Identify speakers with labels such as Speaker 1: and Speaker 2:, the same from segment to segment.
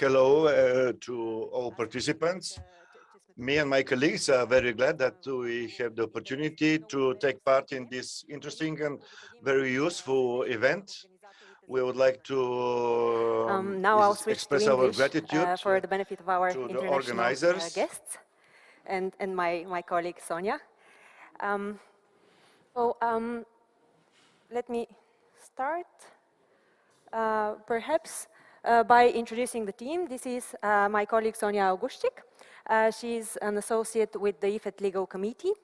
Speaker 1: Hello to all participants. Me and my colleagues are very glad that we have the opportunity to take part in this interesting and very useful event. We would like to
Speaker 2: Now I'll switch to
Speaker 1: express our
Speaker 2: English
Speaker 1: gratitude
Speaker 2: for the benefit of our
Speaker 1: to the
Speaker 2: international
Speaker 1: organizers.
Speaker 2: guests and my colleague Sonia. Let me start perhaps by introducing the team. This is my colleague Sonia Auguscik. She's an associate with the EFET Legal Committee.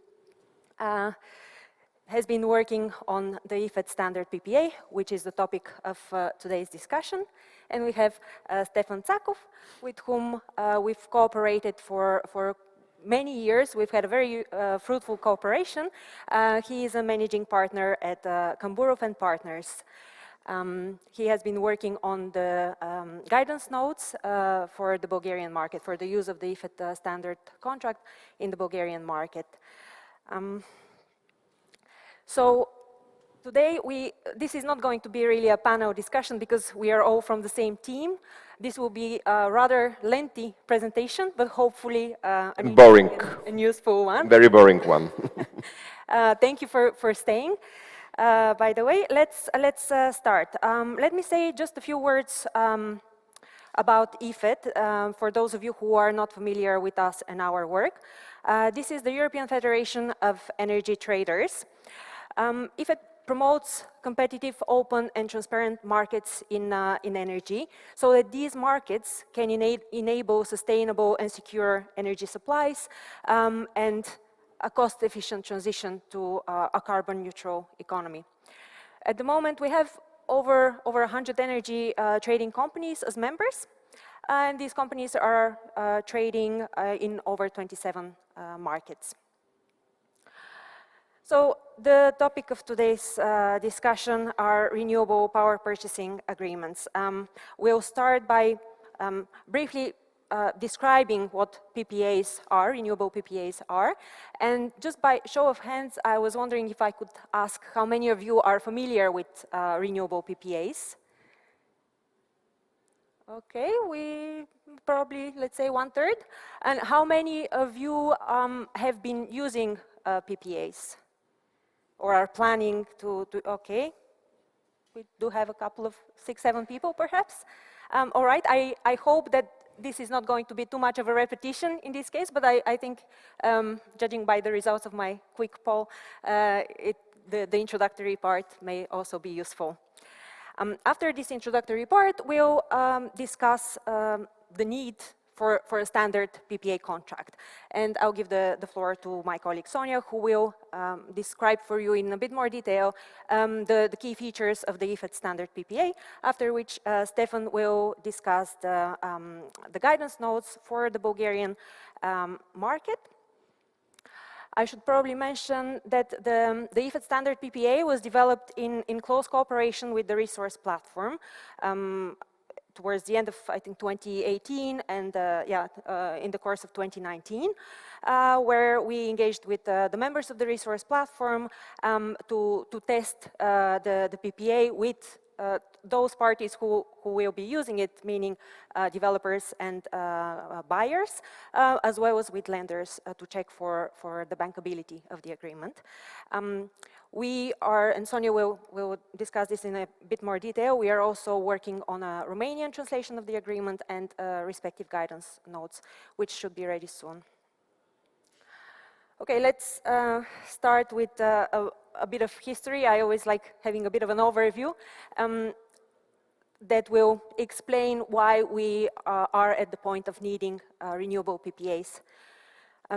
Speaker 2: Has been working on the EFET standard PPA, which is the topic of today's discussion. And we have Stefan Tzakov, with whom we've cooperated for many years. We've had a very fruitful cooperation. He is a managing partner at Kambourov and Partners. He has been working on the guidance notes for the Bulgarian market, for the use of the EFET standard contract in the Bulgarian market. So today, this is not going to be really a panel discussion because we are all from the same team. This will be a rather lengthy presentation, but hopefully
Speaker 3: boring
Speaker 2: and useful one.
Speaker 3: Very boring one.
Speaker 2: Thank you for staying. By the way, let's start. Let me say just a few words about EFET, for those of you who are not familiar with us and our work. This is the European Federation of Energy Traders. EFET promotes competitive, open, and transparent markets in energy, so that these markets can enable sustainable and secure energy supplies and a cost-efficient transition to a carbon-neutral economy. At the moment, we have over 100 energy trading companies as members, and these companies are trading in over 27 markets. So the topic of today's discussion are renewable power purchasing agreements. We'll start by briefly describing what PPAs are, renewable PPAs are. And just by show of hands, I was wondering if I could ask how many of you are familiar with renewable PPAs? Okay, we probably, let's say, 1/3. And how many of you have been using PPAs? Or are planning to, okay. We do have a couple of 6, 7 people, perhaps. All right, I hope that this is not going to be too much of a repetition in this case, but I think, judging by the results of my quick poll, the introductory part may also be useful. After this introductory part, we'll discuss the need for a standard PPA contract. And I'll give the floor to my colleague Sonia, who will describe for you in a bit more detail the key features of the EFET standard PPA, after which Stefan will discuss the guidance notes for the Bulgarian market. I should probably mention that the EFET standard PPA was developed in close cooperation with the resource platform towards the end of, I think, 2018 and in the course of 2019, where we engaged with the members of the resource platform to test the PPA with those parties who will be using it, meaning developers and buyers, as well as with lenders to check for the bankability of the agreement. We are, and Sonia will discuss this in a bit more detail, we are also working on a Romanian translation of the agreement and respective guidance notes, which should be ready soon. Okay, let's start with a bit of history. I always like having a bit of an overview that will explain why we are at the point of needing renewable PPAs.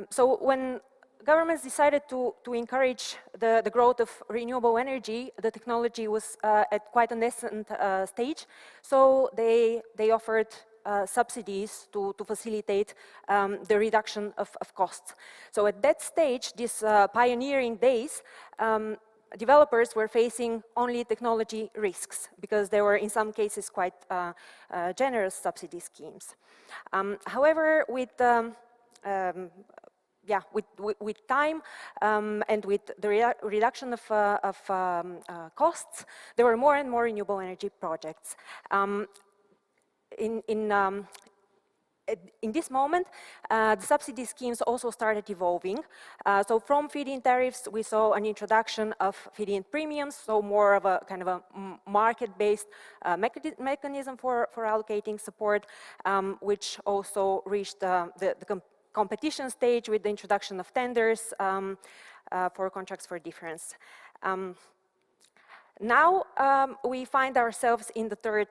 Speaker 2: So when governments decided to encourage the growth of renewable energy, the technology was at quite a nascent stage, so they offered subsidies to facilitate the reduction of costs. So at that stage, these pioneering days, developers were facing only technology risks because there were in some cases quite generous subsidy schemes. However, with yeah, with time and with the reduction of costs, there were more and more renewable energy projects. In this moment, the subsidy schemes also started evolving. So from feed-in tariffs, we saw an introduction of feed-in premiums, so more of a kind of a market-based mechanism for allocating support, which also reached the competition stage with the introduction of tenders for contracts for difference. Now we find ourselves in the third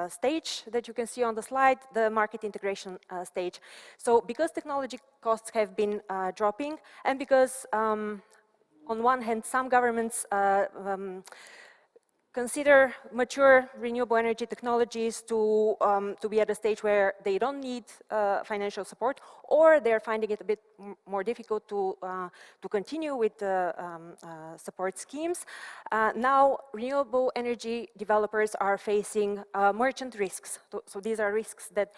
Speaker 2: stage that you can see on the slide, the market integration stage. So because technology costs have been dropping, and because on one hand some governments consider mature renewable energy technologies to be at a stage where they don't need financial support, or they're finding it a bit more difficult to continue with the support schemes. Now, renewable energy developers are facing merchant risks. So these are risks that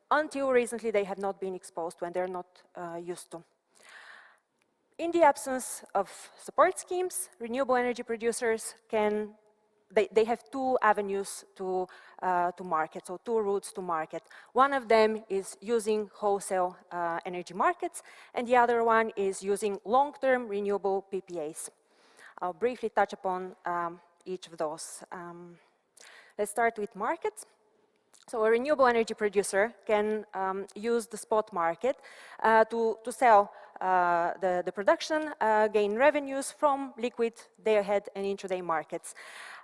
Speaker 2: until recently they have not been exposed to and they're not used to. In the absence of support schemes, renewable energy producers can they have two avenues to market, so two routes to market. One of them is using wholesale energy markets, and the other one is using long-term renewable PPAs. I'll briefly touch upon each of those. Let's start with markets. So a renewable energy producer can use the spot market to sell the production, gain revenues from liquid day-ahead and intraday markets.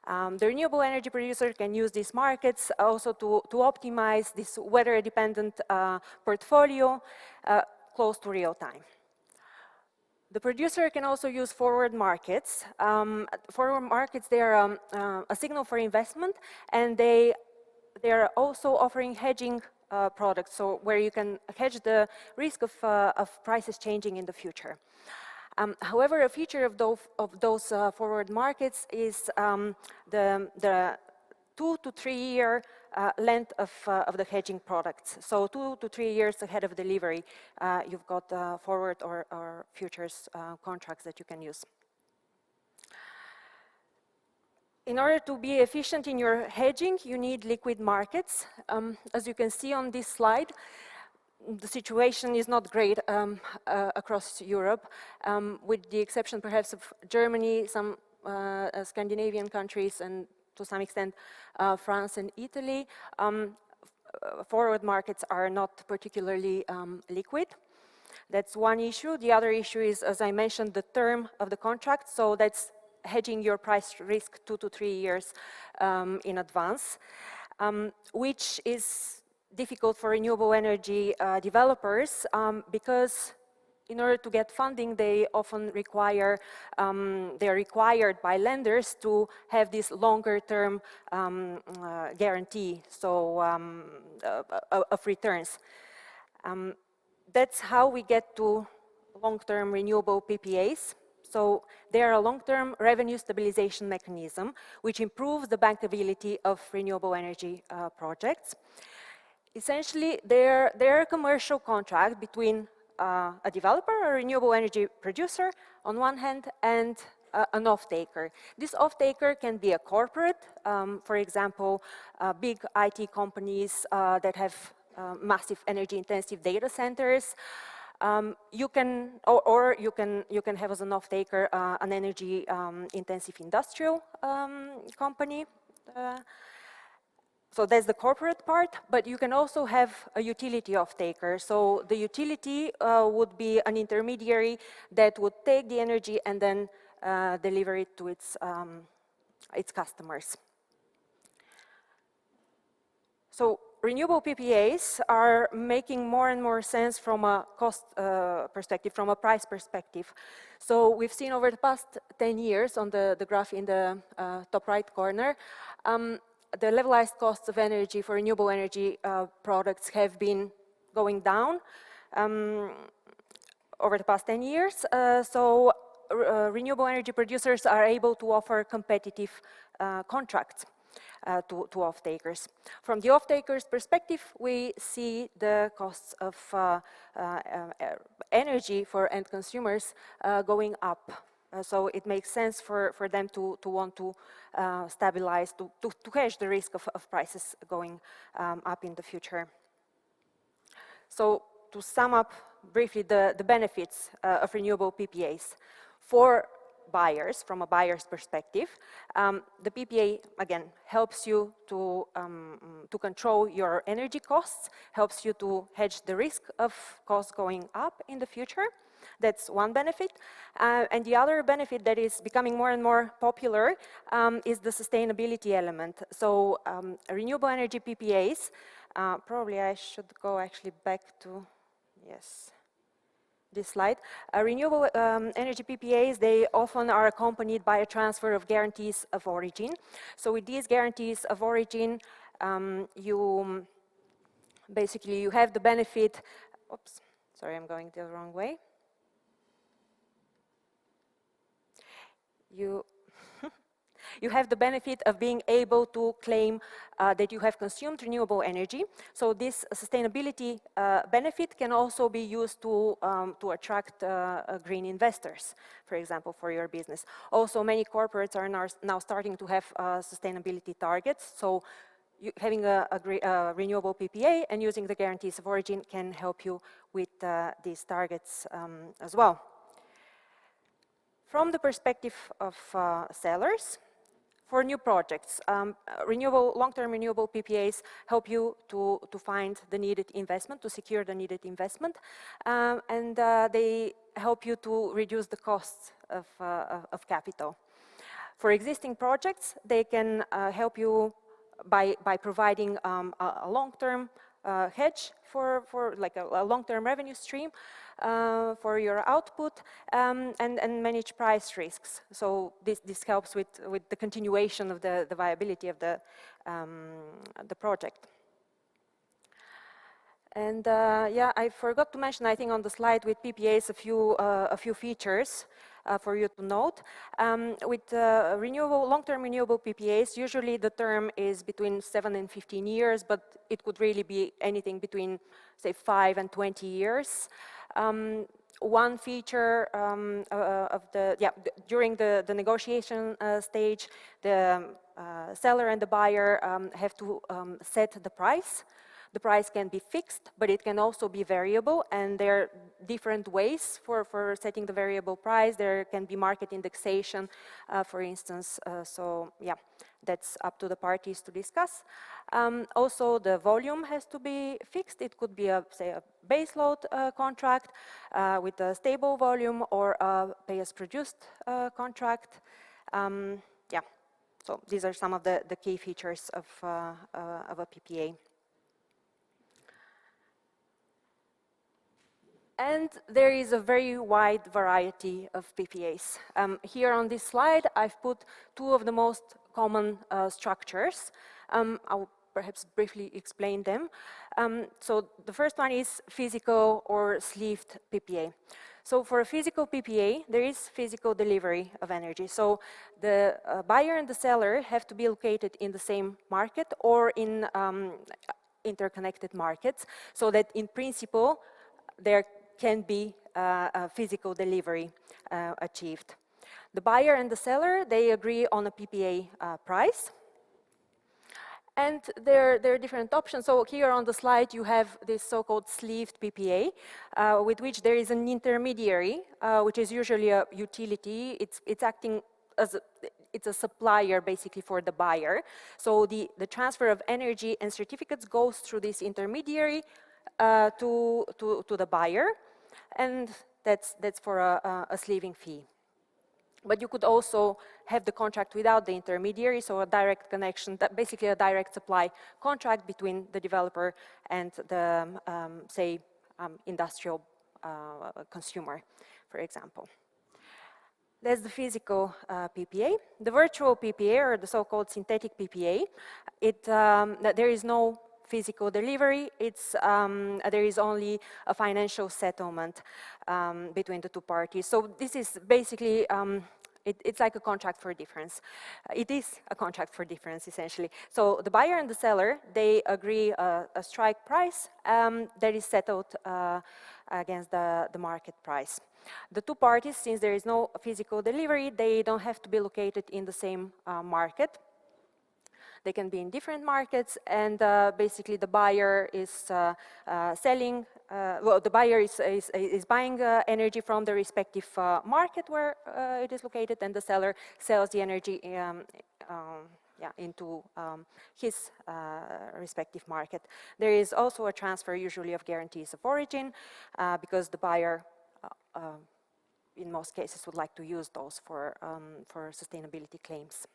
Speaker 2: The renewable energy producer can use these markets also to optimize this weather-dependent portfolio close to real time. The producer can also use forward markets. Forward markets, they are a signal for investment, and they are also offering hedging products, so where you can hedge the risk of prices changing in the future. However, a feature of those forward markets is the 2 to 3 year length of the hedging products. So 2 to 3 years ahead of delivery, you've got forward or futures contracts that you can use. In order to be efficient in your hedging, you need liquid markets. As you can see on this slide, the situation is not great across Europe, with the exception perhaps of Germany, some Scandinavian countries, and to some extent France and Italy. Forward markets are not particularly liquid. That's one issue. The other issue is, as I mentioned, the term of the contract. So that's hedging your price risk 2 to 3 years in advance, which is difficult for renewable energy developers because in order to get funding, they often require, they are required by lenders to have this longer term guarantee, so of returns. That's how we get to long-term renewable PPAs. So they are a long-term revenue stabilization mechanism which improves the bankability of renewable energy projects. Essentially, they're a commercial contract between a developer, a renewable energy producer on one hand, and an off-taker. This off-taker can be a corporate, for example, big IT companies that have massive energy-intensive data centers. You can have as an off-taker an energy-intensive industrial company. So that's the corporate part, but you can also have a utility off-taker. So the utility would be an intermediary that would take the energy and then deliver it to its customers. So renewable PPAs are making more and more sense from a cost perspective, from a price perspective. So we've seen over the past 10 years on the graph in the top right corner, the levelized costs of energy for renewable energy products have been going down over the past 10 years. So renewable energy producers are able to offer competitive contracts. to off-takers. From the off-takers' perspective, we see the costs of energy for end consumers going up. So it makes sense for them to want to stabilize, to hedge the risk of prices going up in the future. So to sum up briefly the benefits of renewable PPAs for buyers, from a buyer's perspective, the PPA, again, helps you to control your energy costs, helps you to hedge the risk of costs going up in the future. That's one benefit. And the other benefit that is becoming more and more popular is the sustainability element. So renewable energy PPAs, probably I should go actually back to, yes, this slide. Renewable energy PPAs, they often are accompanied by a transfer of guarantees of origin. So with these guarantees of origin, you basically you have the benefit, oops, sorry, I'm going the wrong way. You have the benefit of being able to claim that you have consumed renewable energy. So this sustainability benefit can also be used to attract green investors, for example, for your business. Also, many corporates are now starting to have sustainability targets. So having a renewable PPA and using the guarantees of origin can help you with these targets as well. From the perspective of sellers, for new projects, long-term renewable PPAs help you to find the needed investment, to secure the needed investment, and they help you to reduce the costs of capital. For existing projects, they can help you by providing a long-term hedge for like a long-term revenue stream for your output and manage price risks. So this helps with the continuation of the viability of the project. And yeah, I forgot to mention, I think on the slide with PPAs, a few features for you to note. With long-term renewable PPAs, usually the term is between 7 and 15 years, but it could really be anything between, say, 5 and 20 years. One feature during the negotiation stage, the seller and the buyer have to set the price. The price can be fixed, but it can also be variable, and there are different ways for setting the variable price. There can be market indexation, for instance, so yeah, that's up to the parties to discuss. Also, the volume has to be fixed. It could be, say, a baseload contract with a stable volume or a pay-as-produced contract. Yeah, so these are some of the key features of a PPA. And there is a very wide variety of PPAs. Here on this slide, I've put two of the most common structures. I'll perhaps briefly explain them. So the first one is physical or sleeved PPA. So for a physical PPA, there is physical delivery of energy. So the buyer and the seller have to be located in the same market or in interconnected markets, so that in principle, there can be a physical delivery achieved. The buyer and the seller, they agree on a PPA price. And there are different options. So here on the slide, you have this so-called sleeved PPA, with which there is an intermediary, which is usually a utility. It's acting as it's a supplier, basically, for the buyer. So the transfer of energy and certificates goes through this intermediary to the buyer, and that's for a sleeving fee. But you could also have the contract without the intermediary, so a direct connection, basically a direct supply contract between the developer and the, say, industrial consumer, for example. That's the physical PPA. The virtual PPA, or the so-called synthetic PPA, there is no physical delivery. There is only a financial settlement between the two parties. So this is basically It's like a contract for difference. It is a contract for difference, essentially. So the buyer and the seller, they agree a strike price that is settled against the market price. The two parties, since there is no physical delivery, they don't have to be located in the same market. They can be in different markets, and basically the buyer is selling, well, the buyer is buying energy from the respective market where it is located, and the seller sells the energy into his respective market. There is also a transfer usually of guarantees of origin because the buyer in most cases would like to use those for sustainability claims.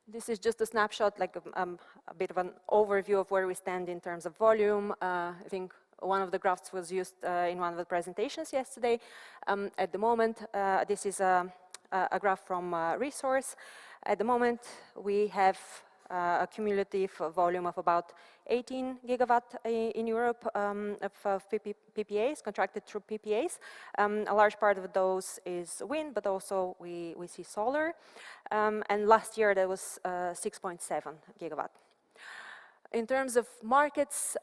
Speaker 2: This is just a snapshot, like a bit of an overview of where we stand in terms of volume. I think one of the graphs was used in one of the presentations yesterday. At the moment, this is a graph from Resource. At the moment, we have a cumulative volume of about 18 gigawatt in Europe of PPAs, contracted through PPAs. A large part of those is wind, but also we see solar. And last year there was 6.7 gigawatt. In terms of markets,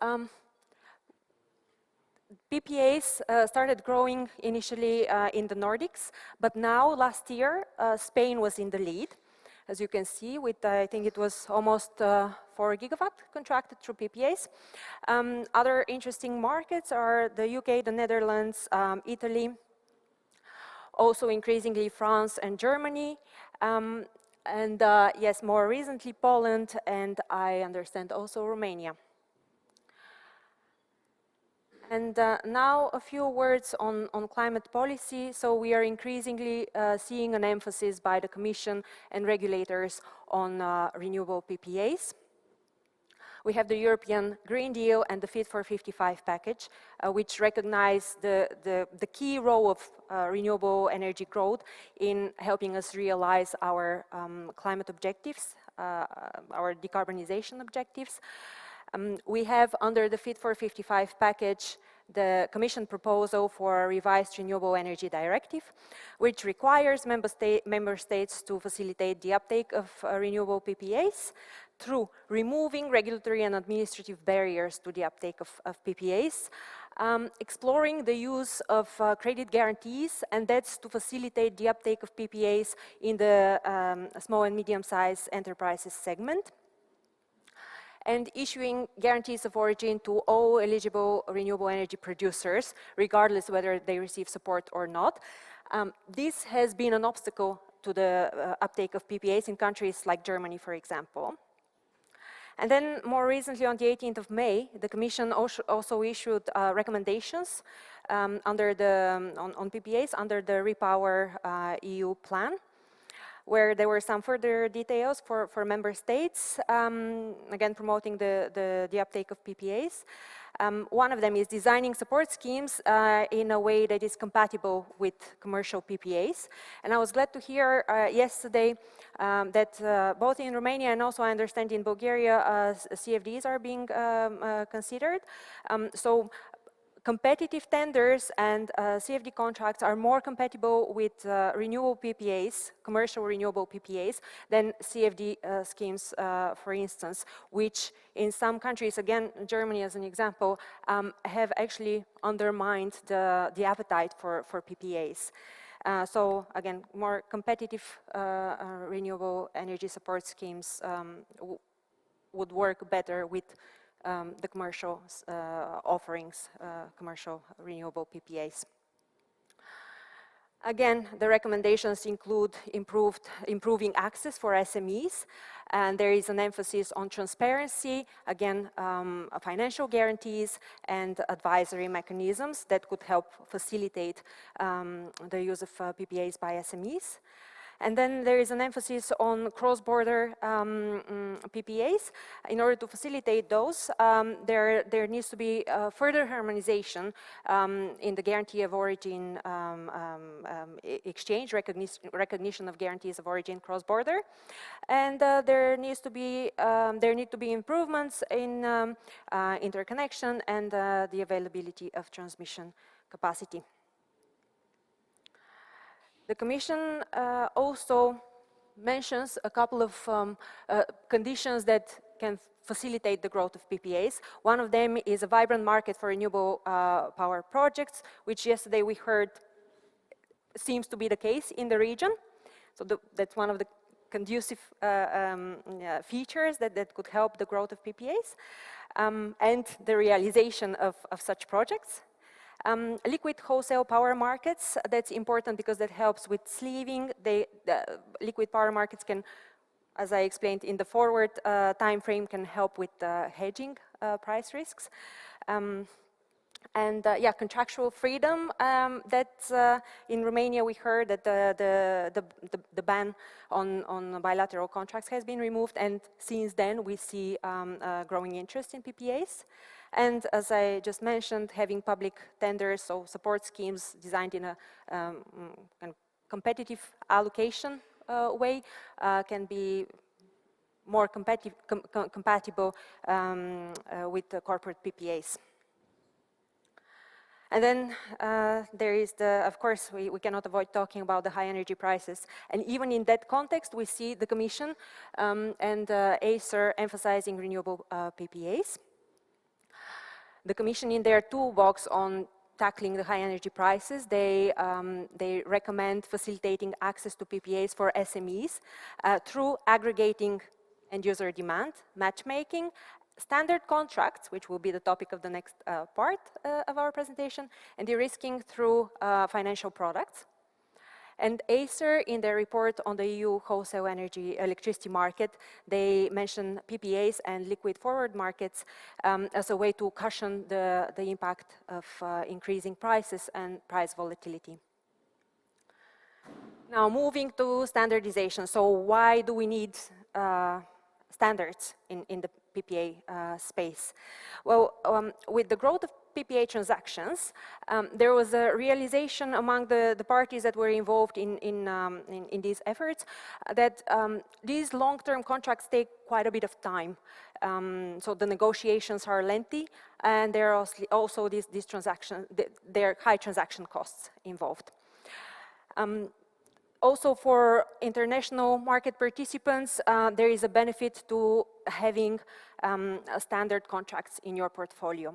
Speaker 2: PPAs started growing initially in the Nordics, but now last year Spain was in the lead. As you can see, with I think it was almost 4 gigawatt contracted through PPAs. Other interesting markets are the UK, the Netherlands, Italy, also increasingly France and Germany, and yes, more recently Poland, and I understand also Romania. And now a few words on climate policy. So we are increasingly seeing an emphasis by the Commission and regulators on renewable PPAs. We have the European Green Deal and the Fit for 55 package, which recognize the key role of renewable energy growth in helping us realize our climate objectives, our decarbonization objectives. We have under the Fit for 55 package the Commission proposal for a revised Renewable Energy Directive, which requires member states to facilitate the uptake of renewable PPAs through removing regulatory and administrative barriers to the uptake of PPAs, exploring the use of credit guarantees, and that's to facilitate the uptake of PPAs in the small and medium-sized enterprises segment, and issuing guarantees of origin to all eligible renewable energy producers, regardless whether they receive support or not. This has been an obstacle to the uptake of PPAs in countries like Germany, for example. And then more recently, on the 18th of May, the Commission also issued recommendations on PPAs under the Repower EU plan, where there were some further details for member states, again promoting the uptake of PPAs. One of them is designing support schemes in a way that is compatible with commercial PPAs. And I was glad to hear yesterday that both in Romania and also I understand in Bulgaria, CFDs are being considered. So competitive tenders and CFD contracts are more compatible with renewable PPAs, commercial renewable PPAs, than CFD schemes, for instance, which in some countries, again, Germany as an example, have actually undermined the appetite for PPAs. So again, more competitive renewable energy support schemes would work better with the commercial offerings, commercial renewable PPAs. Again, the recommendations include improving access for SMEs, and there is an emphasis on transparency, again, financial guarantees and advisory mechanisms that could help facilitate the use of PPAs by SMEs. And then there is an emphasis on cross-border PPAs. In order to facilitate those, there needs to be further harmonization in the guarantee of origin exchange, recognition of guarantees of origin cross-border, and there need to be improvements in interconnection and the availability of transmission capacity. The Commission also mentions a couple of conditions that can facilitate the growth of PPAs. One of them is a vibrant market for renewable power projects, which yesterday we heard seems to be the case in the region. So that's one of the conducive features that could help the growth of PPAs and the realization of such projects. Liquid wholesale power markets, that's important because that helps with sleeving. The liquid power markets can, as I explained in the forward time frame, can help with hedging price risks. Yeah, contractual freedom. That's in Romania we heard that the ban on bilateral contracts has been removed, and since then we see growing interest in PPAs. And as I just mentioned, having public tenders, so support schemes designed in a kind of competitive allocation way can be more compatible with the corporate PPAs. And then there is of course, we cannot avoid talking about the high energy prices. And even in that context, we see the Commission and Acer emphasizing renewable PPAs. The Commission, in their toolbox on tackling the high energy prices, they recommend facilitating access to PPAs for SMEs through aggregating end user demand, matchmaking, standard contracts, which will be the topic of the next part of our presentation, and de-risking through financial products. And Acer, in their report on the EU wholesale electricity market, they mention PPAs and liquid forward markets as a way to cushion the impact of increasing prices and price volatility. Now, moving to standardization. So why do we need standards in the PPA space? Well, with the growth of PPA transactions, there was a realization among the parties that were involved in these efforts that these long-term contracts take quite a bit of time. So the negotiations are lengthy, and there are also these transactions, there are high transaction costs involved. Also, for international market participants, there is a benefit to having standard contracts in your portfolio.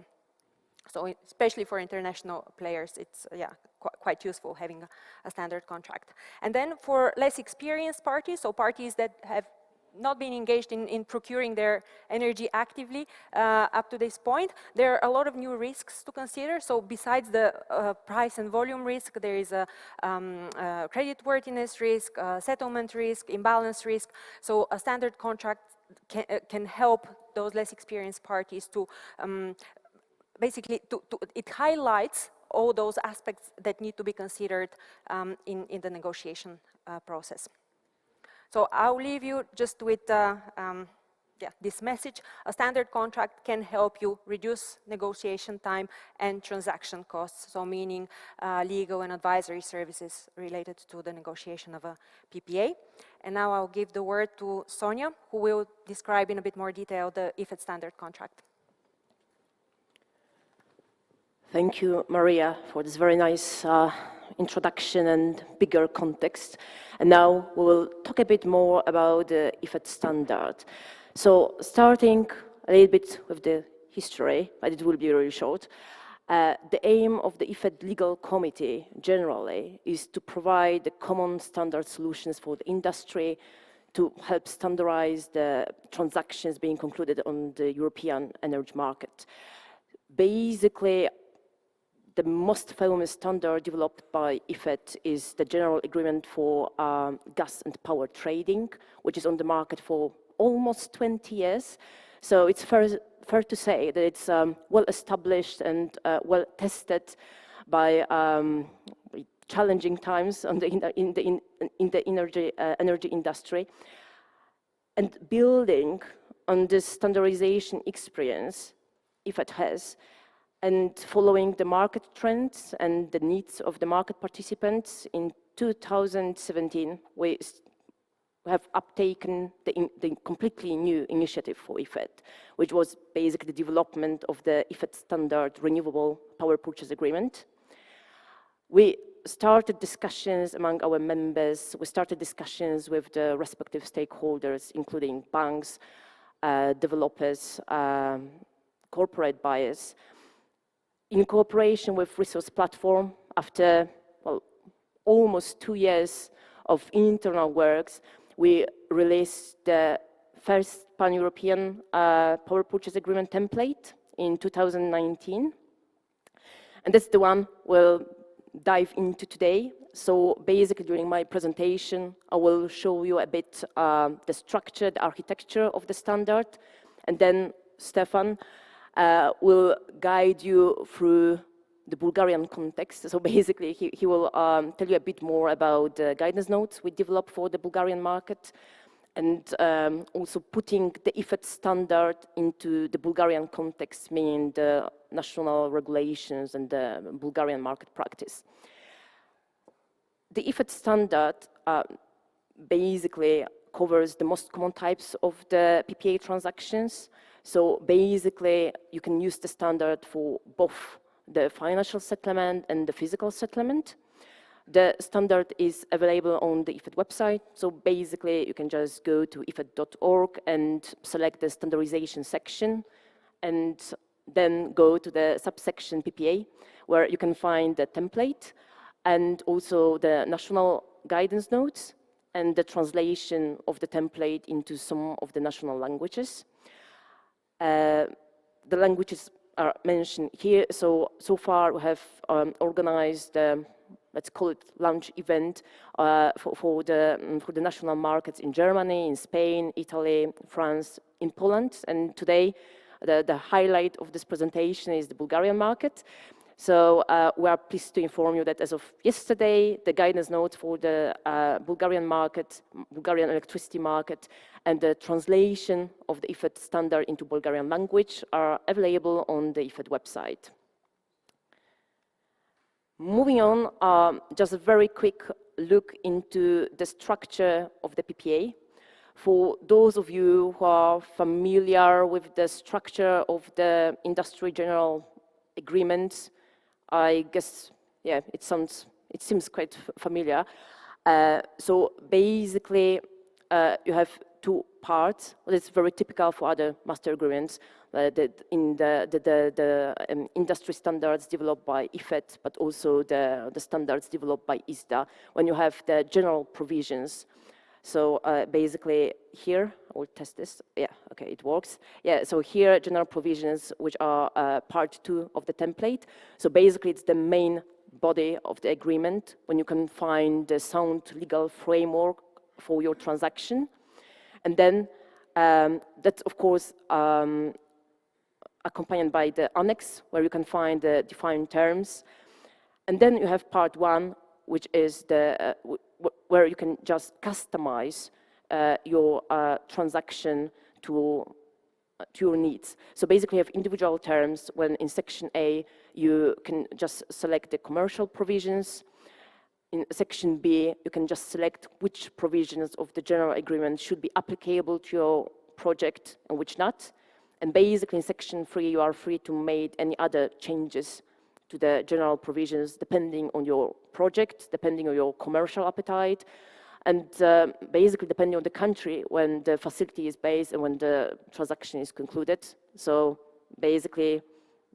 Speaker 2: So especially for international players, it's quite useful having a standard contract. And then for less experienced parties, so parties that have not been engaged in procuring their energy actively up to this point, there are a lot of new risks to consider. So besides the price and volume risk, there is a creditworthiness risk, settlement risk, imbalance risk. So a standard contract can help those less experienced parties to basically, it highlights all those aspects that need to be considered in the negotiation process. So I'll leave you just with this message. A standard contract can help you reduce negotiation time and transaction costs, so meaning legal and advisory services related to the negotiation of a PPA. And now I'll give the word to Sonia, who will describe in a bit more detail the EFET standard contract.
Speaker 3: Thank you, Maria, for this very nice introduction and bigger context. And now we will talk a bit more about the EFET standard. So starting a little bit with the history, but it will be really short. The aim of the EFET legal committee generally is to provide the common standard solutions for the industry to help standardize the transactions being concluded on the European energy market. Basically, the most famous standard developed by EFET is the General Agreement for Gas and Power Trading, which is on the market for almost 20 years. So it's fair to say that it's well established and well tested by challenging times in the energy industry. And building on this standardization experience EFET has, and following the market trends and the needs of the market participants, in 2017, we have uptaken the completely new initiative for EFET, which was basically the development of the EFET standard Renewable Power Purchase Agreement. We started discussions among our members. We started discussions with the respective stakeholders, including banks, developers, corporate buyers. In cooperation with Resource Platform, after almost 2 years of internal works, we released the first pan-European power purchase agreement template in 2019. And that's the one we'll dive into today. So basically during my presentation, I will show you a bit the structure, the architecture of the standard, and then Stefan will guide you through the Bulgarian context. So basically he will tell you a bit more about the guidance notes we developed for the Bulgarian market, and also putting the EFET standard into the Bulgarian context, meaning the national regulations and the Bulgarian market practice. The EFET standard basically covers the most common types of the PPA transactions. So basically you can use the standard for both the financial settlement and the physical settlement. The standard is available on the EFET website. So basically you can just go to efet.org and select the standardization section, and then go to the subsection PPA, where you can find the template and also the national guidance notes and the translation of the template into some of the national languages. The languages are mentioned here. So far we have organized let's call it launch event for the national markets in Germany, in Spain, Italy, France, in Poland. And today, the highlight of this presentation is the Bulgarian market. So we are pleased to inform you that as of yesterday, the guidance notes for the Bulgarian market, Bulgarian electricity market, and the translation of the EFET standard into Bulgarian language are available on the EFET website. Moving on, just a very quick look into the structure of the PPA. For those of you who are familiar with the structure of the industry general agreement, I guess, yeah, it seems quite familiar. So basically, you have two parts. Well, it's very typical for other master agreements. In the industry standards developed by EFET, but also the standards developed by ISDA, when you have the general provisions. So basically here, I will test this. Yeah, okay, it works. Yeah, so here, general provisions, which are part 2 of the template. So basically, it's the main body of the agreement, when you can find the sound legal framework for your transaction. And then that's, of course, accompanied by the annex, where you can find the defined terms. And then you have part 1, which is the where you can just customize your transaction to your needs. So basically you have individual terms, when in section A you can just select the commercial provisions. In section B you can just select which provisions of the general agreement should be applicable to your project and which not. And basically in section 3 you are free to make any other changes to the general provisions depending on your project, depending on your commercial appetite, and basically depending on the country when the facility is based and when the transaction is concluded. So basically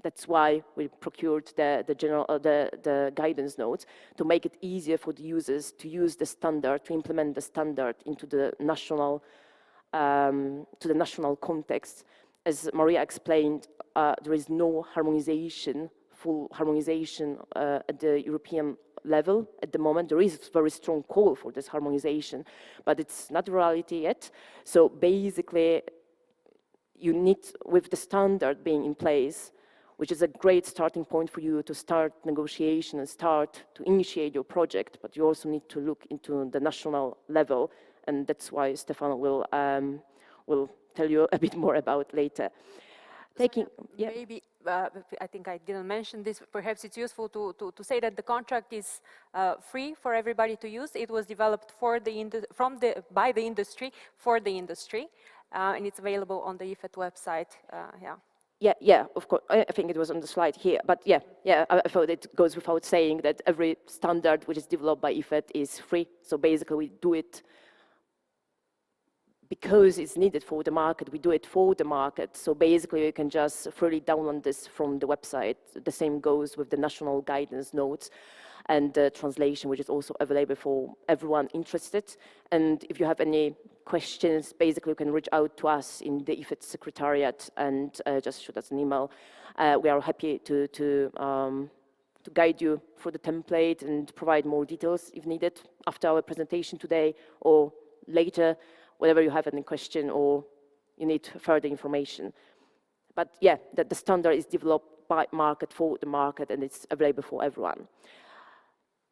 Speaker 3: that's why we procured the guidance notes, to make it easier for the users to use the standard, to implement the standard into the national context. As Maria explained, there is no harmonization, full harmonization at the European level at the moment. There is a very strong call for this harmonization, but it's not reality yet. So basically, you need, with the standard being in place, which is a great starting point for you to start negotiation and start to initiate your project, but you also need to look into the national level, and that's why Stefan will tell you a bit more about later.
Speaker 2: Maybe, I think I didn't mention this, perhaps it's useful to say that the contract is free for everybody to use. It was developed by the industry, for the industry, and it's available on the EFET website, yeah.
Speaker 3: Yeah, of course. I think it was on the slide here, but yeah, I thought it goes without saying that every standard which is developed by EFET is free. So basically we do it because it's needed for the market, we do it for the market. So basically you can just freely download this from the website. The same goes with the national guidance notes and the translation, which is also available for everyone interested. And if you have any questions, basically you can reach out to us in the EFET Secretariat and just shoot us an email. We are happy to guide you through the template and provide more details if needed after our presentation today or later, whenever you have any question or you need further information. But yeah, the standard is developed by market for the market and it's available for everyone.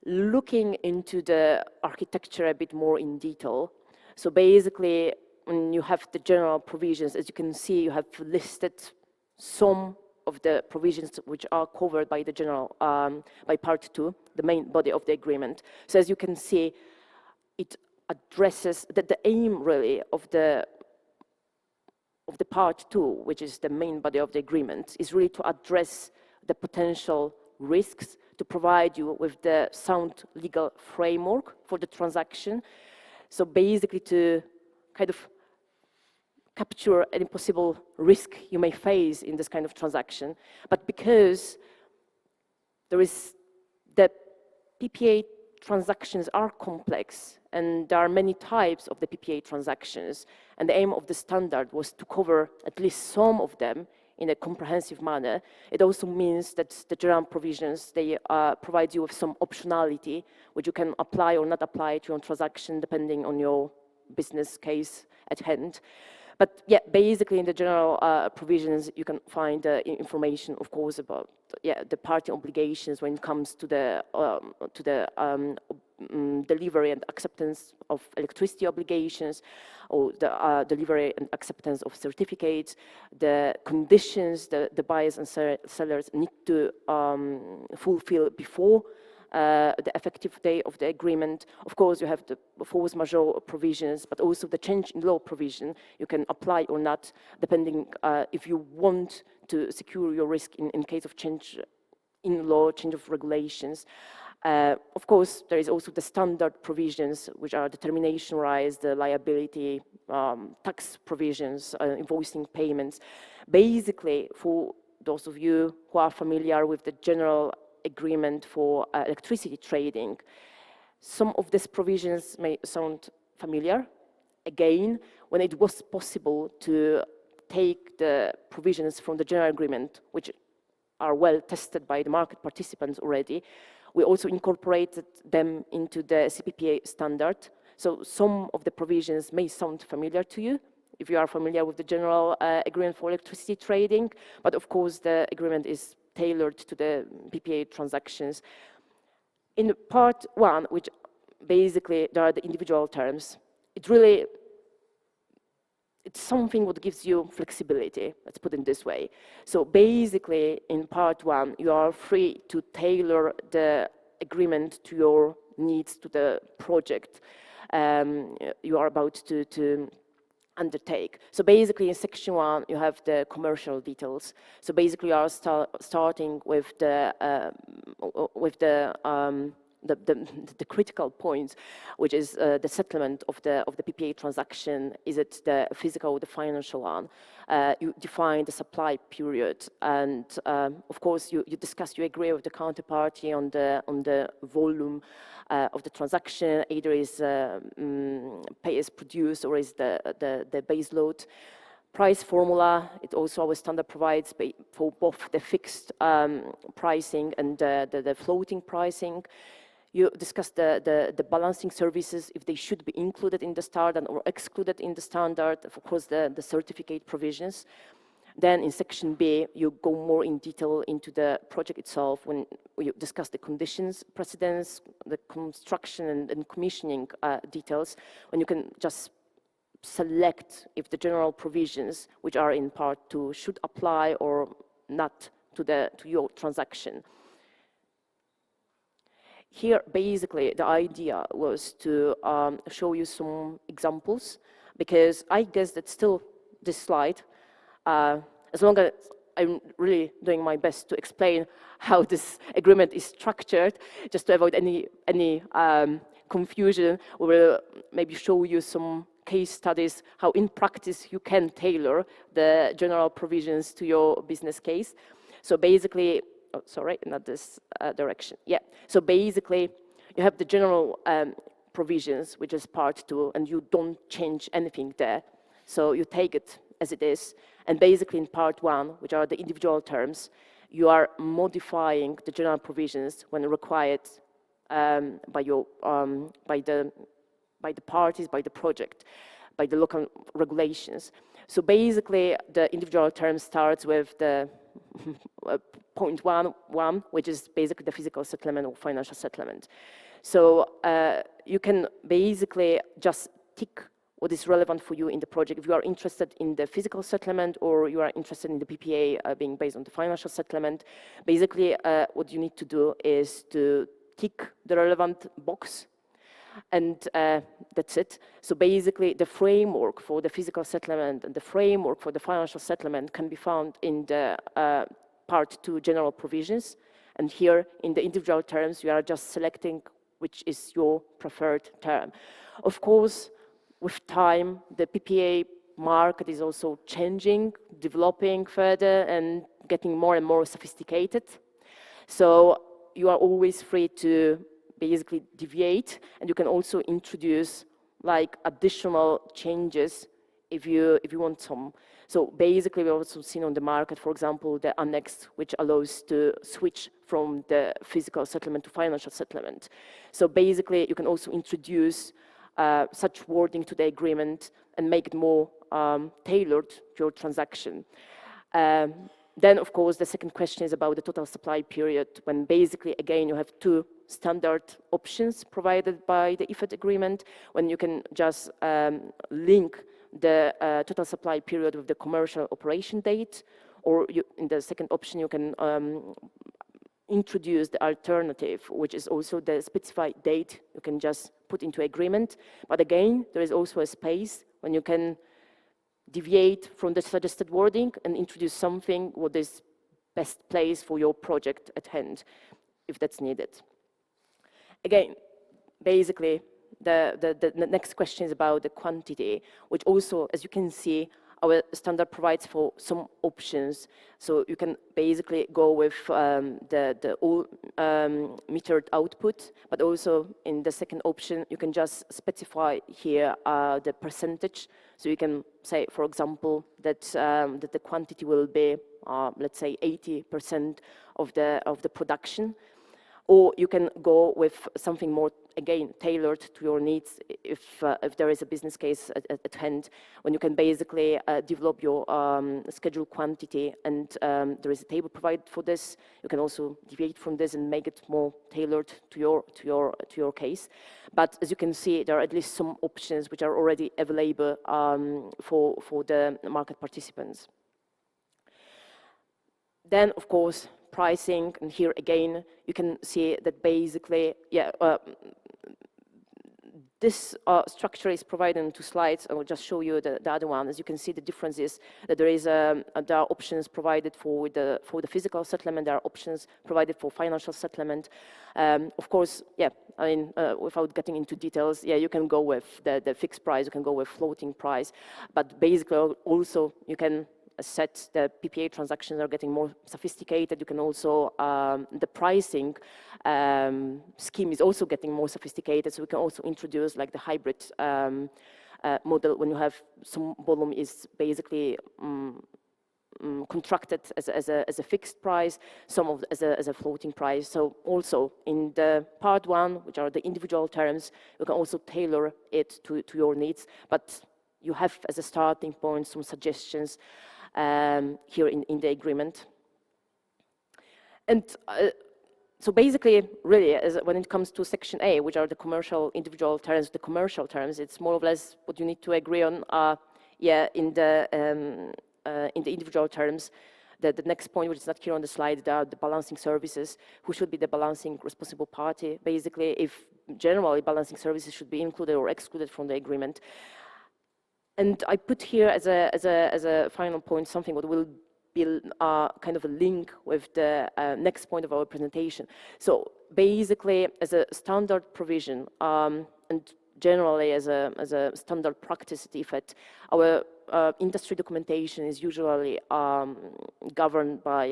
Speaker 3: Looking into the architecture a bit more in detail, so basically when you have the general provisions, as you can see, you have listed some of the provisions which are covered by the general, by part 2, the main body of the agreement. So as you can see, it addresses the aim really of the part 2, which is the main body of the agreement, is really to address the potential risks, to provide you with the sound legal framework for the transaction. So basically to kind of capture any possible risk you may face in this kind of transaction. But because there is the PPA transactions are complex and there are many types of the PPA transactions, and the aim of the standard was to cover at least some of them in a comprehensive manner. It also means that the general provisions, they provide you with some optionality, which you can apply or not apply to your transaction depending on your business case at hand. But yeah, basically in the general provisions, you can find information, of course, about the party obligations when it comes to the delivery and acceptance of electricity obligations, or the delivery and acceptance of certificates, the conditions the buyers and sellers need to fulfill before the effective day of the agreement. Of course, you have the force majeure provisions, but also the change in law provision. You can apply or not, depending if you want to secure your risk in case of change in law, change of regulations. Of course, there is also the standard provisions, which are the termination rights, the liability, tax provisions, invoicing payments. Basically, for those of you who are familiar with the general agreement for electricity trading, some of these provisions may sound familiar. Again, when it was possible to take the provisions from the general agreement, which are well tested by the market participants already, we also incorporated them into the CPPA standard. So some of the provisions may sound familiar to you if you are familiar with the general agreement for electricity trading, but of course the agreement is tailored to the PPA transactions. In part 1, which basically there are the individual terms, it's something what gives you flexibility, let's put it this way. So basically in part 1, you are free to tailor the agreement to your needs, to the project you are about to undertake. So basically in section 1, you have the commercial details. So basically you are starting with the critical points, which is the settlement of the PPA transaction. Is it the physical or the financial one? You define the supply period, and of course you discuss, you agree with the counterparty on the volume of the transaction. Either is pay as produced or is the base load. Price formula, it also our standard provides for both the fixed pricing and the floating pricing. You discuss the balancing services, if they should be included in the standard or excluded in the standard, of course the certificate provisions. Then in section B, you go more in detail into the project itself when you discuss the conditions, precedents, the construction and commissioning details, when you can just select if the general provisions, which are in part 2, should apply or not to your transaction. Here, basically, the idea was to show you some examples, because I guess that still this slide, as long as I'm really doing my best to explain how this agreement is structured, just to avoid any confusion. We will maybe show you some case studies, how in practice you can tailor the general provisions to your business case. So basically, oh, sorry, not this direction. Yeah, so basically you have the general provisions, which is part 2, and you don't change anything there. So you take it as it is, and basically in part 1, which are the individual terms, you are modifying the general provisions when required by the parties, by the project, by the local regulations. So basically, the individual term starts with the point 1, which is basically the physical settlement or financial settlement. So you can basically just tick what is relevant for you in the project. If you are interested in the physical settlement or you are interested in the PPA being based on the financial settlement, basically what you need to do is to tick the relevant box, and that's it. So basically the framework for the physical settlement and the framework for the financial settlement can be found in the part 2 general provisions. And here in the individual terms, you are just selecting which is your preferred term. Of course, with time, the PPA market is also changing, developing further and getting more and more sophisticated. So you are always free to basically deviate, and you can also introduce like additional changes if you want some. So basically we've also seen on the market, for example, the annex, which allows to switch from the physical settlement to financial settlement. So basically you can also introduce such wording to the agreement and make it more tailored to your transaction. Then, of course, the second question is about the total supply period, when basically, again, you have 2 standard options provided by the EFET agreement, when you can just link the total supply period with the commercial operation date, or in the second option, you can introduce the alternative, which is also the specified date you can just put into agreement. But again, there is also a space when you can deviate from the suggested wording and introduce something what is best place for your project at hand, if that's needed. Again, basically, the next question is about the quantity, which also, as you can see, our standard provides for some options. So you can basically go with the all metered output, but also in the second option, you can just specify here the percentage. So you can say, for example, that the quantity will be, let's say, 80% of the production. Or you can go with something more, again, tailored to your needs if there is a business case at hand, when you can basically develop your scheduled quantity, and there is a table provided for this. You can also deviate from this and make it more tailored to your case. But as you can see, there are at least some options which are already available for the market participants. Then, of course, pricing, and here again, you can see that basically, this structure is provided in 2 slides. I will just show you the other one. As you can see, the difference is that there are options provided for the physical settlement. There are options provided for financial settlement. Of course, I mean, without getting into details, you can go with the fixed price. You can go with floating price, but basically also you can set the PPA transactions are getting more sophisticated. You can also, the pricing scheme is also getting more sophisticated, so we can also introduce like the hybrid model, when you have some volume is basically contracted as a fixed price, some of as a floating price. So also in the part 1, which are the individual terms, you can also tailor it to your needs, but you have as a starting point some suggestions here in the agreement. And so basically, really, when it comes to section A, which are the commercial individual terms, the commercial terms, it's more or less what you need to agree on. In the individual terms, the next point, which is not here on the slide, are the balancing services. Who should be the balancing responsible party? Basically, if generally balancing services should be included or excluded from the agreement. And I put here as a final point something what will be kind of a link with the next point of our presentation. So basically, as a standard provision, and generally as a standard practice at EFET, our industry documentation is usually governed by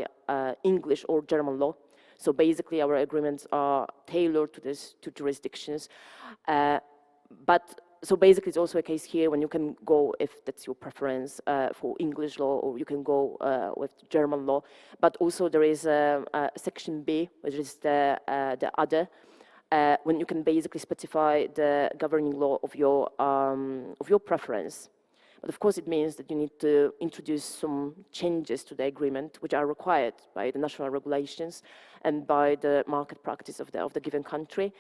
Speaker 3: English or German law. So basically, our agreements are tailored to these two jurisdictions. So basically, it's also a case here when you can go, if that's your preference, for English law, or you can go with German law. But also there is section B, which is the other, when you can basically specify the governing law of your preference. But of course, it means that you need to introduce some changes to the agreement, which are required by the national regulations and by the market practice of the given country.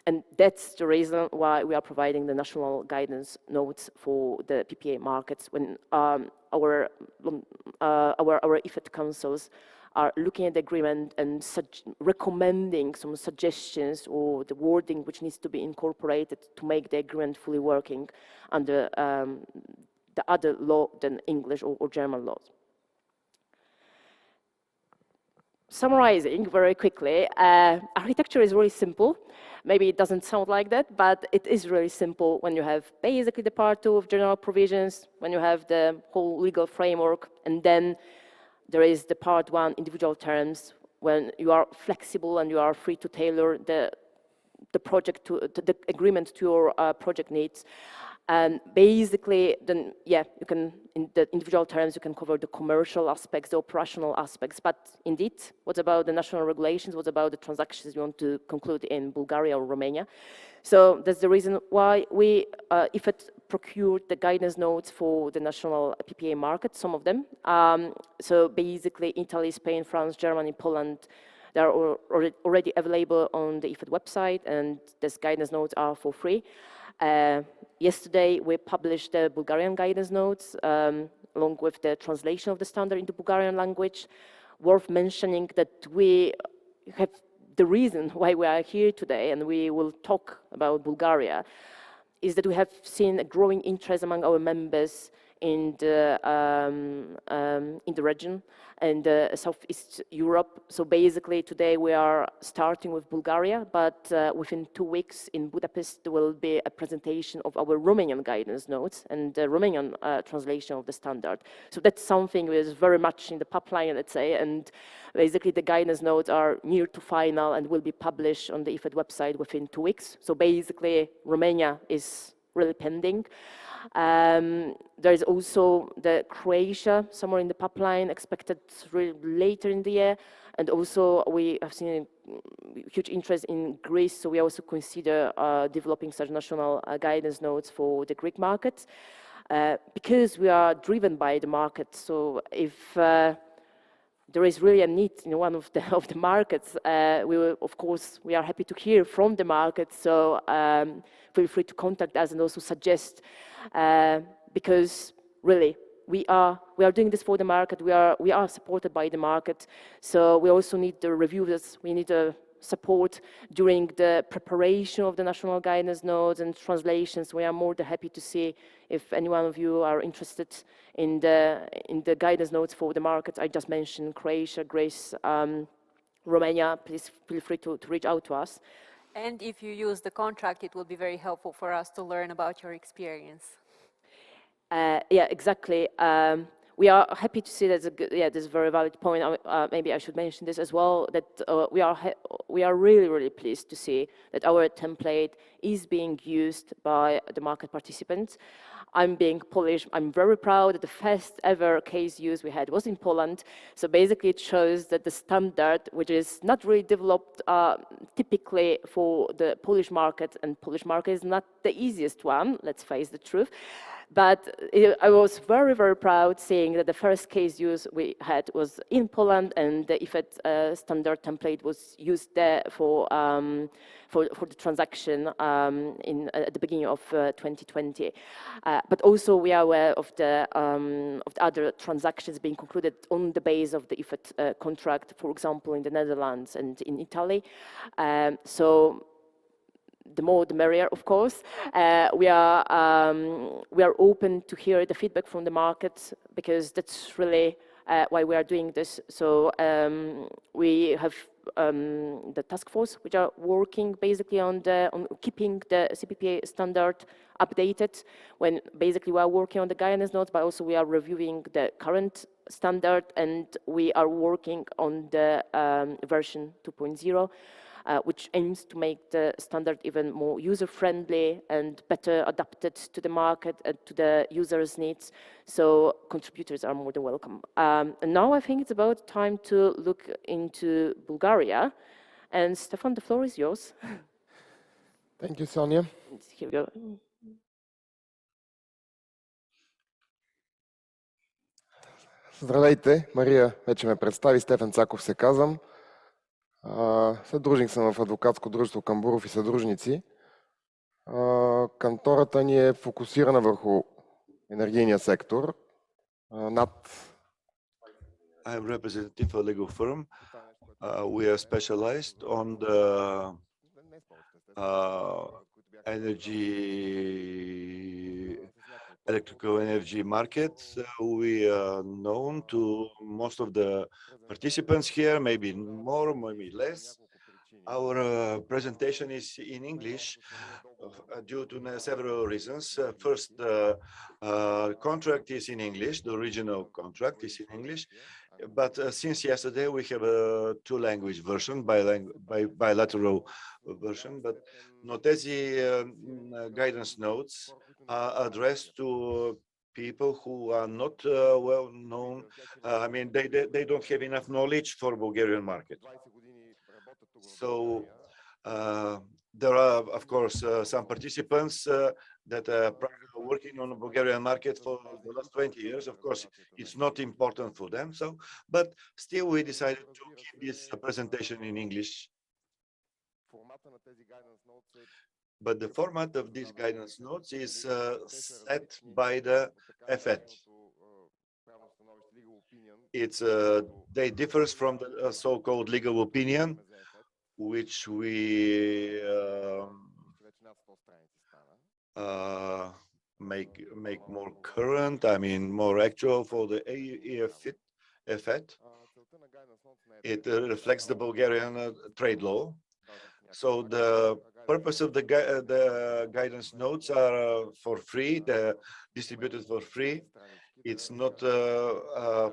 Speaker 3: And that's the reason why we are providing the national guidance notes for the PPA markets when our EFET councils are looking at the agreement and recommending some suggestions or the wording which needs to be incorporated to make the agreement fully working under the other law than English or German laws. Summarizing very quickly, architecture is really simple. Maybe it doesn't sound like that, but it is really simple when you have basically the part 2 of general provisions, when you have the whole legal framework, and then there is the part 1, individual terms, when you are flexible and you are free to tailor the project to the agreement to your project needs. And basically, then, yeah, you can, in the individual terms, you can cover the commercial aspects, the operational aspects. But indeed, what about the national regulations? What about the transactions you want to conclude in Bulgaria or Romania? So that's the reason why we, EFET, procured the guidance notes for the national PPA market, some of them. So basically, Italy, Spain, France, Germany, Poland, they are already available on the EFET website, and these guidance notes are for free. Yesterday, we published the Bulgarian guidance notes, along with the translation of the standard into Bulgarian language. Worth mentioning that we have the reason why we are here today, and we will talk about Bulgaria, is that we have seen a growing interest among our members in the region and Southeast Europe. So basically today we are starting with Bulgaria, but within 2 weeks in Budapest there will be a presentation of our Romanian guidance notes and the Romanian translation of the standard. So that's something that is very much in the pipeline, let's say, and basically the guidance notes are near to final and will be published on the EFET website within 2 weeks. So basically Romania is really pending. There is also the Croatia somewhere in the pipeline, expected really later in the year, and also we have seen a huge interest in Greece, so we also consider developing such national guidance notes for the Greek markets, because we are driven by the market. So if there is really a need in one of the markets, we will, of course, we are happy to hear from the market. So feel free to contact us and also suggest, because really we are doing this for the market. We are supported by the market. So we also need the reviewers. We need the support during the preparation of the national guidance notes and translations. We are more than happy to see if any one of you are interested in the guidance notes for the markets. I just mentioned Croatia, Greece, Romania. Please feel free to reach out to us.
Speaker 2: And if you use the contract, it will be very helpful for us to learn about your experience.
Speaker 3: Yeah, exactly. We are happy to see that's a good, yeah, this is a very valid point. Maybe I should mention this as well, that we are really, really pleased to see that our template is being used by the market participants. I'm being Polish. I'm very proud that the first ever case use we had was in Poland. So basically it shows that the standard, which is not really developed typically for the Polish market, and Polish market is not the easiest one, let's face the truth. But I was very, very proud seeing that the first case use we had was in Poland, and the EFET standard template was used there for the transaction at the beginning of 2020. But also we are aware of the other transactions being concluded on the base of the EFET contract, for example, in the Netherlands and in Italy. So the more the merrier, of course. We are open to hear the feedback from the market, because that's really why we are doing this. So we have the task force, which are working basically on keeping the CPPA standard updated, when basically we are working on the guidance notes, but also we are reviewing the current standard, and we are working on the version 2.0. Which aims to make the standard even more user-friendly and better adapted to the market and to the users' needs. So contributors are more than welcome. And now I think it's about time to look into Bulgaria. And Stefan, the floor is yours.
Speaker 4: Thank you, Sonia.
Speaker 3: Here we go.
Speaker 4: Здравейте, Мария вече ме представи, Стефан Tzakov се казвам. Съдружник съм в адвокатско дружество Камбуров и съдружници. Кантората ни е фокусирана върху енергийния сектор.
Speaker 1: I'm representative of a legal firm. We are specialized on the electrical energy market. We are known to most of the participants here, maybe more, maybe less. Our presentation is in English due to several reasons. First, the contract is in English, the original contract is in English. But since yesterday, we have a two-language version, bilateral version. But тези guidance notes are addressed to people who are not well known. I mean, they don't have enough knowledge for Bulgarian market. So there are, of course, some participants that are working on the Bulgarian market for the last 20 years. Of course, it's not important for them. So, but still, we decided to keep this presentation in English. But the format of these guidance notes is set by the EFET. They differs from the so-called legal opinion, which we make more current, I mean, more actual for the EFET. It reflects the Bulgarian trade law. So the purpose of the guidance notes are for free, they're distributed for free. It's not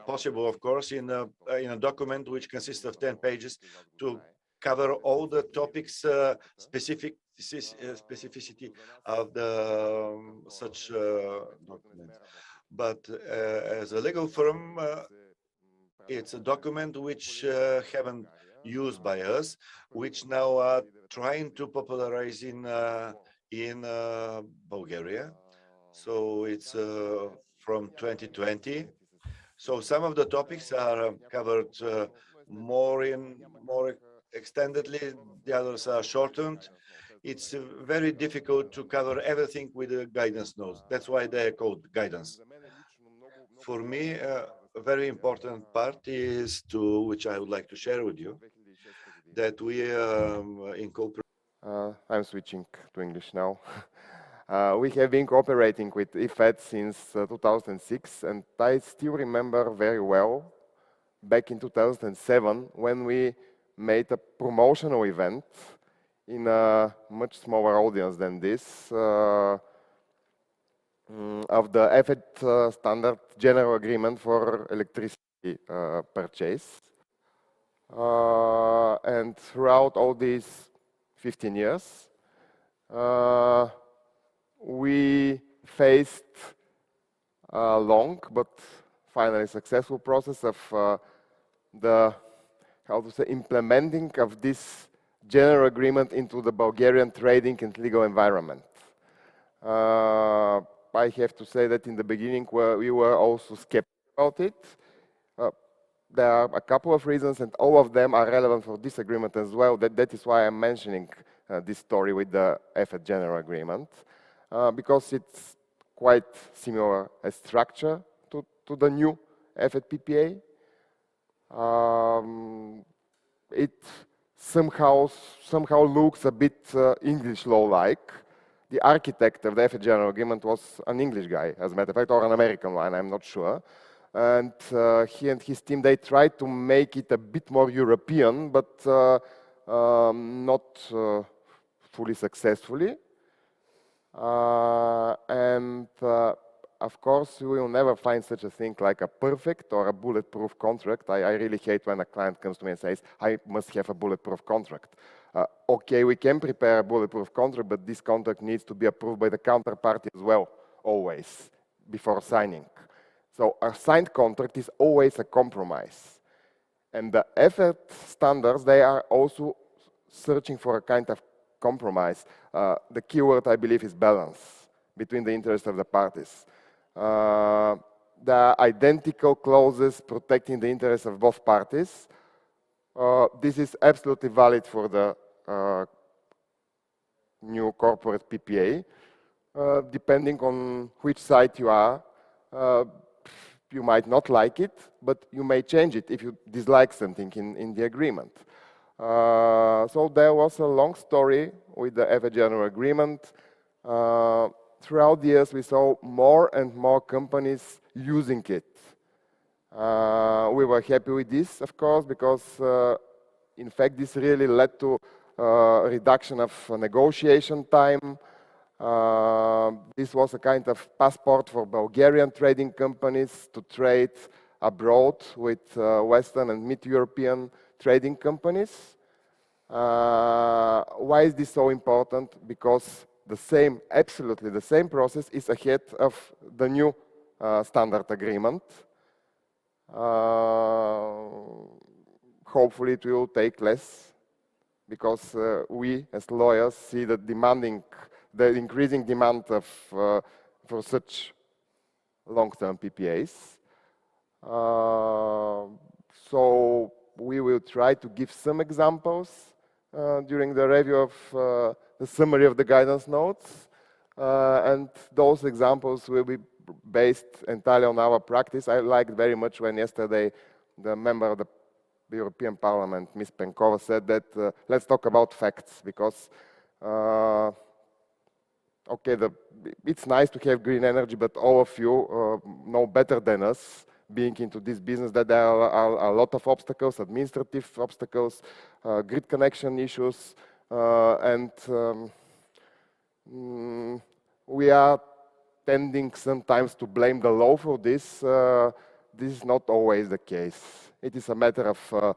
Speaker 1: possible, of course, in a document which consists of 10 pages to cover all the topics, specificity of such documents. But as a legal firm, it's a document which haven't used by us, which now are trying to popularize in Bulgaria. So it's from 2020. So some of the topics are covered more extendedly, the others are shortened. It's very difficult to cover everything with the guidance notes. That's why they're called guidance. For me, a very important part is which I would like to share with you, that we incorporate.
Speaker 4: I'm switching to English now. We have been cooperating with EFET since 2006, and I still remember very well back in 2007 when we made a promotional event in a much smaller audience than this of the EFET standard general agreement for electricity purchase. And throughout all these 15 years, we faced a long but finally successful process of implementing of this general agreement into the Bulgarian trading and legal environment. I have to say that in the beginning we were also skeptical about it. There are a couple of reasons, and all of them are relevant for this agreement as well. That is why I'm mentioning this story with the EFET general agreement, because it's quite similar as structure to the new EFET PPA. It somehow looks a bit English law-like. The architect of the EFET general agreement was an English guy, as a matter of fact, or an American one, I'm not sure. and he and his team, they tried to make it a bit more European, but not fully successfully. Of course, we will never find such a thing like a perfect or a bulletproof contract. I really hate when a client comes to me and says, I must have a bulletproof contract. Okay, we can prepare a bulletproof contract, but this contract needs to be approved by the counterparty as well, always, before signing. So a signed contract is always a compromise. And the EFET standards, they are also searching for a kind of compromise. The key word, I believe, is balance between the interests of the parties. The identical clauses protecting the interests of both parties. This is absolutely valid for the new corporate PPA. Depending on which side you are, you might not like it, but you may change it if you dislike something in the agreement. So there was a long story with the EFET General Agreement. Throughout the years, we saw more and more companies using it. We were happy with this, of course, because in fact, this really led to reduction of negotiation time. This was a kind of passport for Bulgarian trading companies to trade abroad with Western and Mid-European trading companies. Why is this so important? Because absolutely the same process is ahead of the new standard agreement. Hopefully it will take less, because we as lawyers see the increasing demand for such long-term PPAs. So we will try to give some examples during the review of the summary of the guidance notes, and those examples will be based entirely on our practice. I liked very much when yesterday the member of the European Parliament, Ms. Popova, said that let's talk about facts, because okay, it's nice to have green energy, but all of you know better than us, being into this business, that there are a lot of obstacles, administrative obstacles, grid connection issues, and we are tending sometimes to blame the law for this. This is not always the case. It is a matter of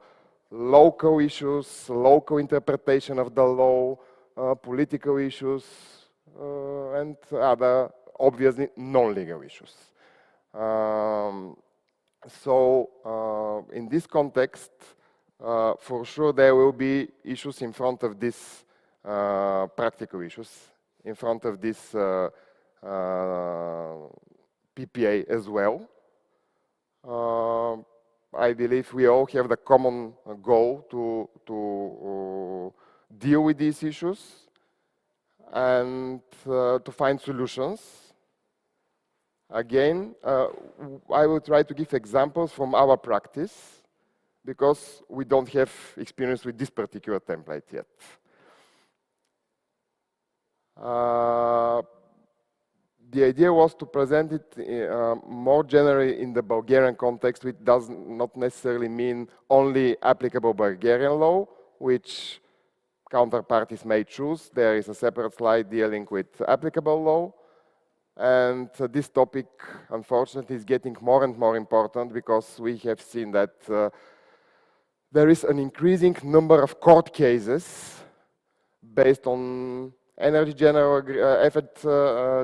Speaker 4: local issues, local interpretation of the law, political issues, and other, obviously, non-legal issues. So, in this context, for sure there will be issues in front of this, practical issues, in front of this PPA as well. I believe we all have the common goal to deal with these issues and to find solutions. Again, I will try to give examples from our practice, because we don't have experience with this particular template yet. The idea was to present it more generally in the Bulgarian context, which does not necessarily mean only applicable Bulgarian law, which counterparties may choose. There is a separate slide dealing with applicable law. And this topic, unfortunately, is getting more and more important, because we have seen that there is an increasing number of court cases based on Energy General, EFET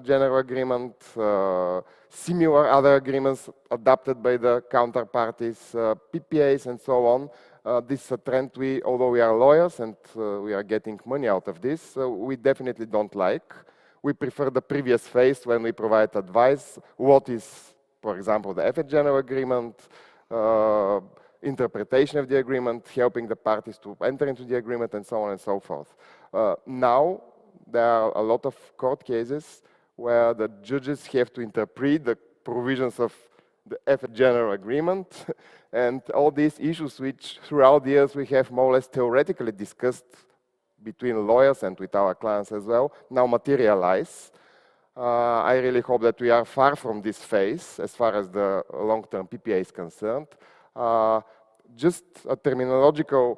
Speaker 4: General Agreement, similar other agreements adopted by the counterparties, PPAs, and so on. This is a trend although we are lawyers and we are getting money out of this, we definitely don't like. We prefer the previous phase, when we provide advice. What is, for example, the EFET General Agreement, interpretation of the agreement, helping the parties to enter into the agreement, and so on and so forth. Now, there are a lot of court cases where the judges have to interpret the provisions of the EFET General Agreement, and all these issues which throughout the years we have more or less theoretically discussed between lawyers and with our clients as well, now materialize. I really hope that we are far from this phase as far as the long-term PPA is concerned. Just a terminological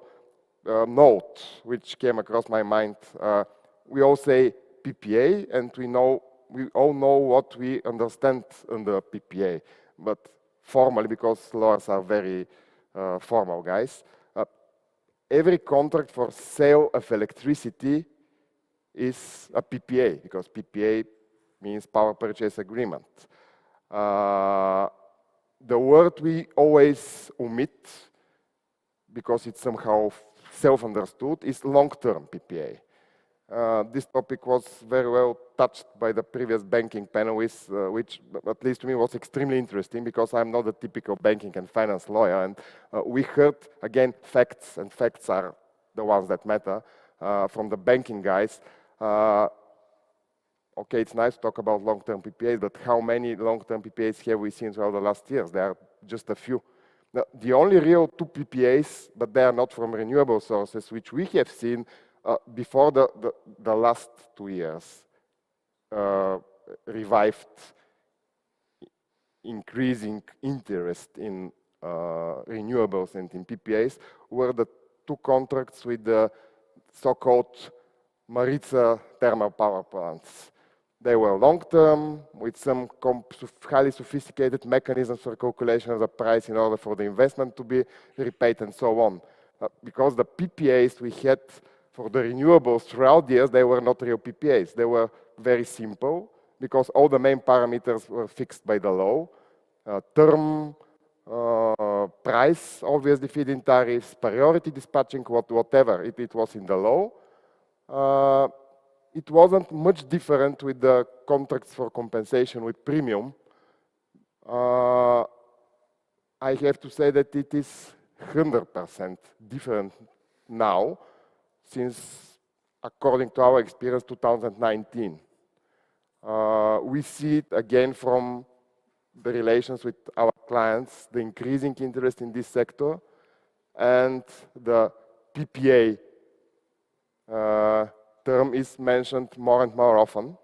Speaker 4: note which came across my mind. We all say PPA, and we all know what we understand under PPA, but formally, because lawyers are very formal guys, every contract for sale of electricity is a PPA, because PPA means power purchase agreement. The word we always omit, because it's somehow self-understood, is long-term PPA. This topic was very well touched by the previous banking panelists, which at least to me was extremely interesting, because I'm not a typical banking and finance lawyer, and we heard, again, facts, and facts are the ones that matter, from the banking guys. Okay, it's nice to talk about long-term PPAs, but how many long-term PPAs have we seen throughout the last years? There are just a few. Now, the only real 2 PPAs, but they are not from renewable sources, which we have seen before the last 2 years, revived increasing interest in renewables and in PPAs, were the 2 contracts with the so-called Maritsa thermal power plants. They were long-term, with some highly sophisticated mechanisms for calculation of the price in order for the investment to be repaid and so on. Because the PPAs we had for the renewables throughout the years, they were not real PPAs. They were very simple, because all the main parameters were fixed by the law. Term, price, obviously feed-in tariffs, priority dispatching, whatever, it was in the law. It wasn't much different with the contracts for compensation with premium. I have to say that it is 100% different now, since, according to our experience, 2019. We see it again from the relations with our clients, the increasing interest in this sector, and the PPA term is mentioned more and more often.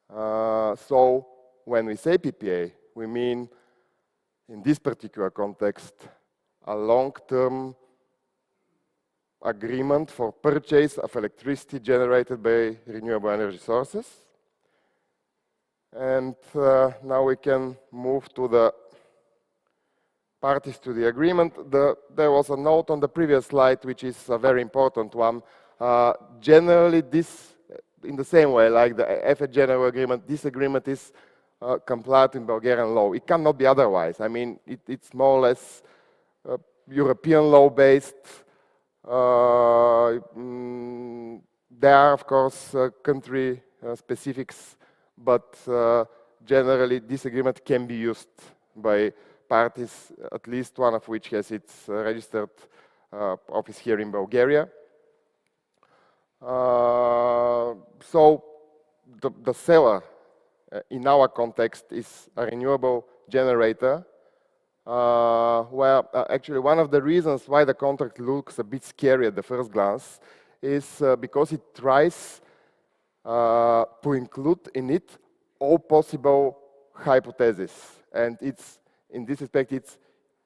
Speaker 4: So when we say PPA, we mean, in this particular context, a long-term agreement for purchase of electricity generated by renewable energy sources. And now we can move to the parties to the agreement. There was a note on the previous slide, which is a very important one. Generally, this, in the same way, like the EFET general agreement, this agreement is compliant in Bulgarian law. It cannot be otherwise. I mean, it's more or less European law-based. There are, of course, country specifics, but generally, this agreement can be used by parties, at least one of which has its registered office here in Bulgaria. So the seller, in our context, is a renewable generator, where actually one of the reasons why the contract looks a bit scary at the first glance is because it tries to include in it all possible hypotheses. And it's, in this respect, it's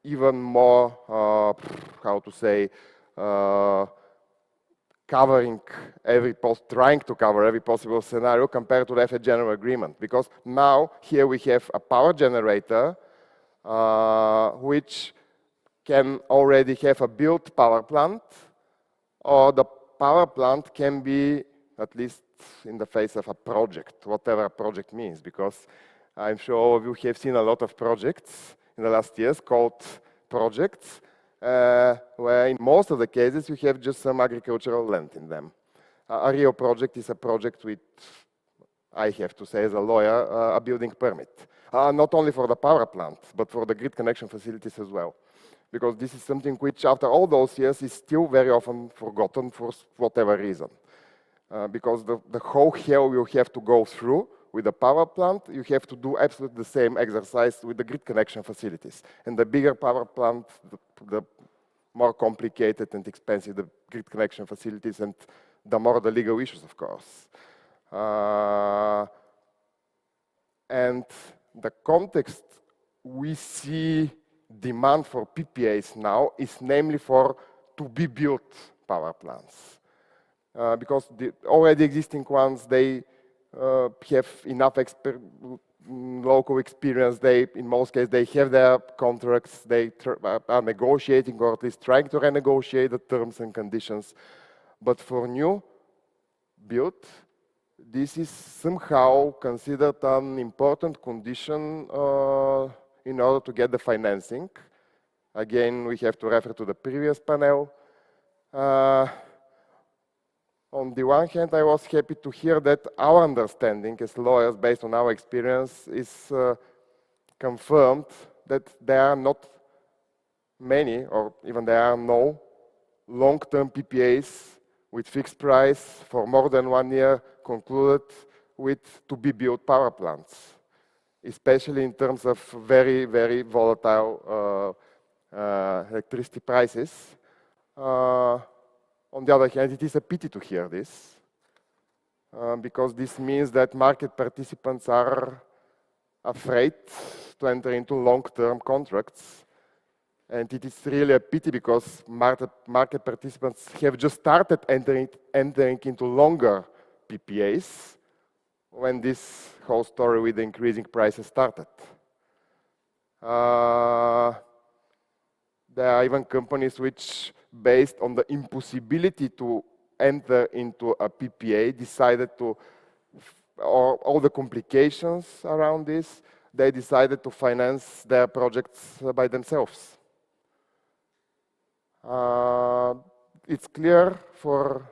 Speaker 4: even more, how to say, trying to cover every possible scenario compared to the EFET general agreement. Because now, here we have a power generator, which can already have a built power plant, or the power plant can be, at least in the face of a project, whatever a project means, because I'm sure all of you have seen a lot of projects in the last years called projects, where in most of the cases you have just some agricultural land in them. A real project is a project with, I have to say as a lawyer, a building permit. Not only for the power plant, but for the grid connection facilities as well. Because this is something which, after all those years, is still very often forgotten for whatever reason. Because the whole hell you have to go through with the power plant, you have to do absolutely the same exercise with the grid connection facilities. And the bigger power plant, the more complicated and expensive the grid connection facilities, and the more the legal issues, of course. And the context we see demand for PPAs now is namely for to-be-built power plants. Because the already existing ones, they have enough local experience. They, in most cases, they have their contracts. They are negotiating, or at least trying to renegotiate the terms and conditions. But for new build, this is somehow considered an important condition in order to get the financing. Again, we have to refer to the previous panel. On the one hand, I was happy to hear that our understanding as lawyers, based on our experience, is confirmed that there are not many, or even there are no, long-term PPAs with fixed price for more than 1 year concluded with to-be-built power plants, especially in terms of very, very volatile electricity prices. On the other hand, it is a pity to hear this, because this means that market participants are afraid to enter into long-term contracts. And it is really a pity because market participants have just started entering into longer PPAs when this whole story with the increasing prices started. There are even companies which, based on the impossibility to enter into a PPA, decided to, or all the complications around this, they decided to finance their projects by themselves. It's clear for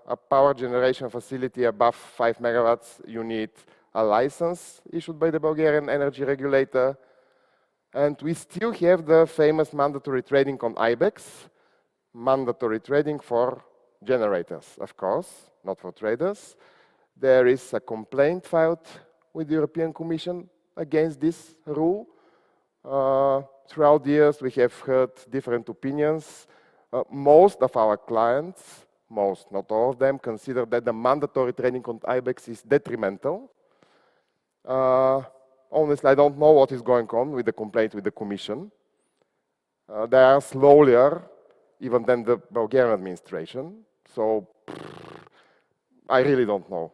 Speaker 4: a power generation facility above 5 megawatts, you need a license issued by the Bulgarian energy regulator. And we still have the famous mandatory trading on IBEX, mandatory trading for generators, of course, not for traders. There is a complaint filed with the European Commission against this rule. Throughout the years, we have heard different opinions. Most of our clients, most, not all of them, consider that the mandatory trading on IBEX is detrimental. Honestly, I don't know what is going on with the complaint with the Commission. They are slower even than the Bulgarian administration. So I really don't know.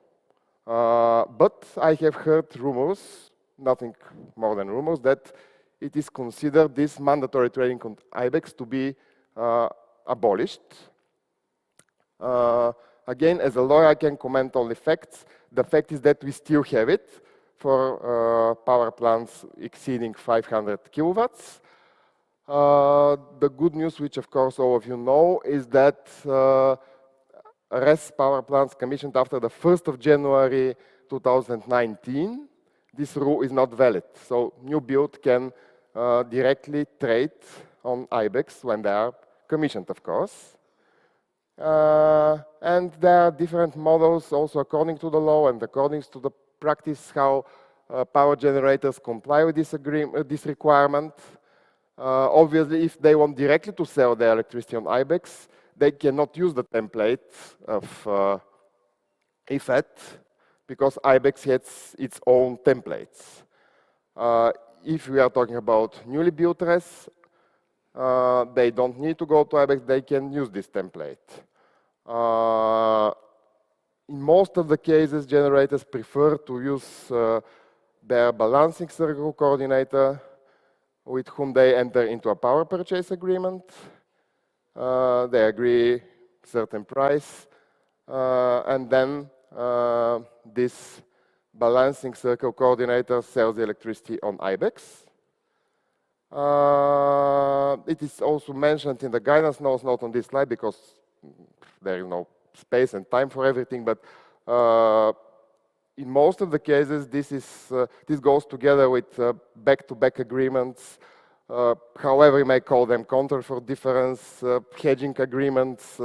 Speaker 4: But I have heard rumors, nothing more than rumors, that it is considered this mandatory trading on IBEX to be abolished. Again, as a lawyer, I can comment on the facts. The fact is that we still have it for power plants exceeding 500 kilowatts. The good news, which of course all of you know, is that RES power plants commissioned after the 1st of January 2019, this rule is not valid. So new build can directly trade on IBEX when they are commissioned, of course. And there are different models also according to the law and according to the practice how power generators comply with this requirement. Obviously, if they want directly to sell their electricity on IBEX, they cannot use the template of EFET because IBEX has its own templates. If we are talking about newly built RES, they don't need to go to IBEX, they can use this template. In most of the cases, generators prefer to use their balancing circle coordinator with whom they enter into a power purchase agreement. They agree certain price, and then this balancing circle coordinator sells the electricity on IBEX. It is also mentioned in the guidance notes, not on this slide because there is no space and time for everything, but in most of the cases, this goes together with back-to-back agreements, however you may call them, counter for difference, hedging agreements,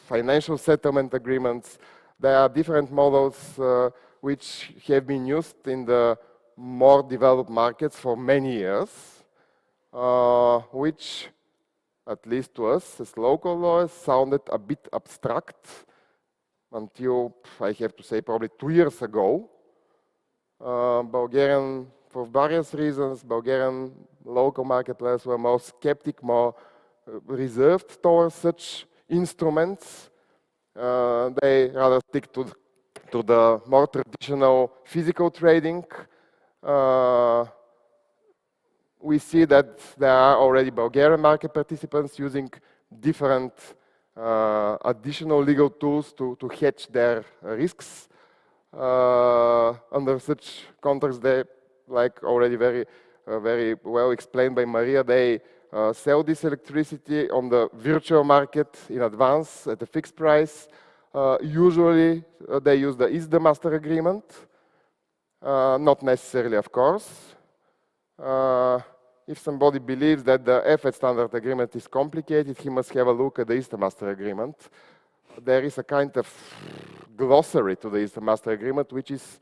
Speaker 4: financial settlement agreements. There are different models which have been used in the more developed markets for many years, which, at least to us as local lawyers, sounded a bit abstract until, I have to say, probably 2 years ago. Bulgarian, for various reasons, Bulgarian local market players were more skeptic, more reserved towards such instruments. They rather stick to the more traditional physical trading. We see that there are already Bulgarian market participants using different additional legal tools to hedge their risks. Under such contracts, they, like already very well explained by Maria, they sell this electricity on the virtual market in advance at a fixed price. Usually, they use the ISDA master agreement, not necessarily, of course. If somebody believes that the EFET standard agreement is complicated, he must have a look at the ISDA master agreement. There is a kind of glossary to the ISDA master agreement, which is,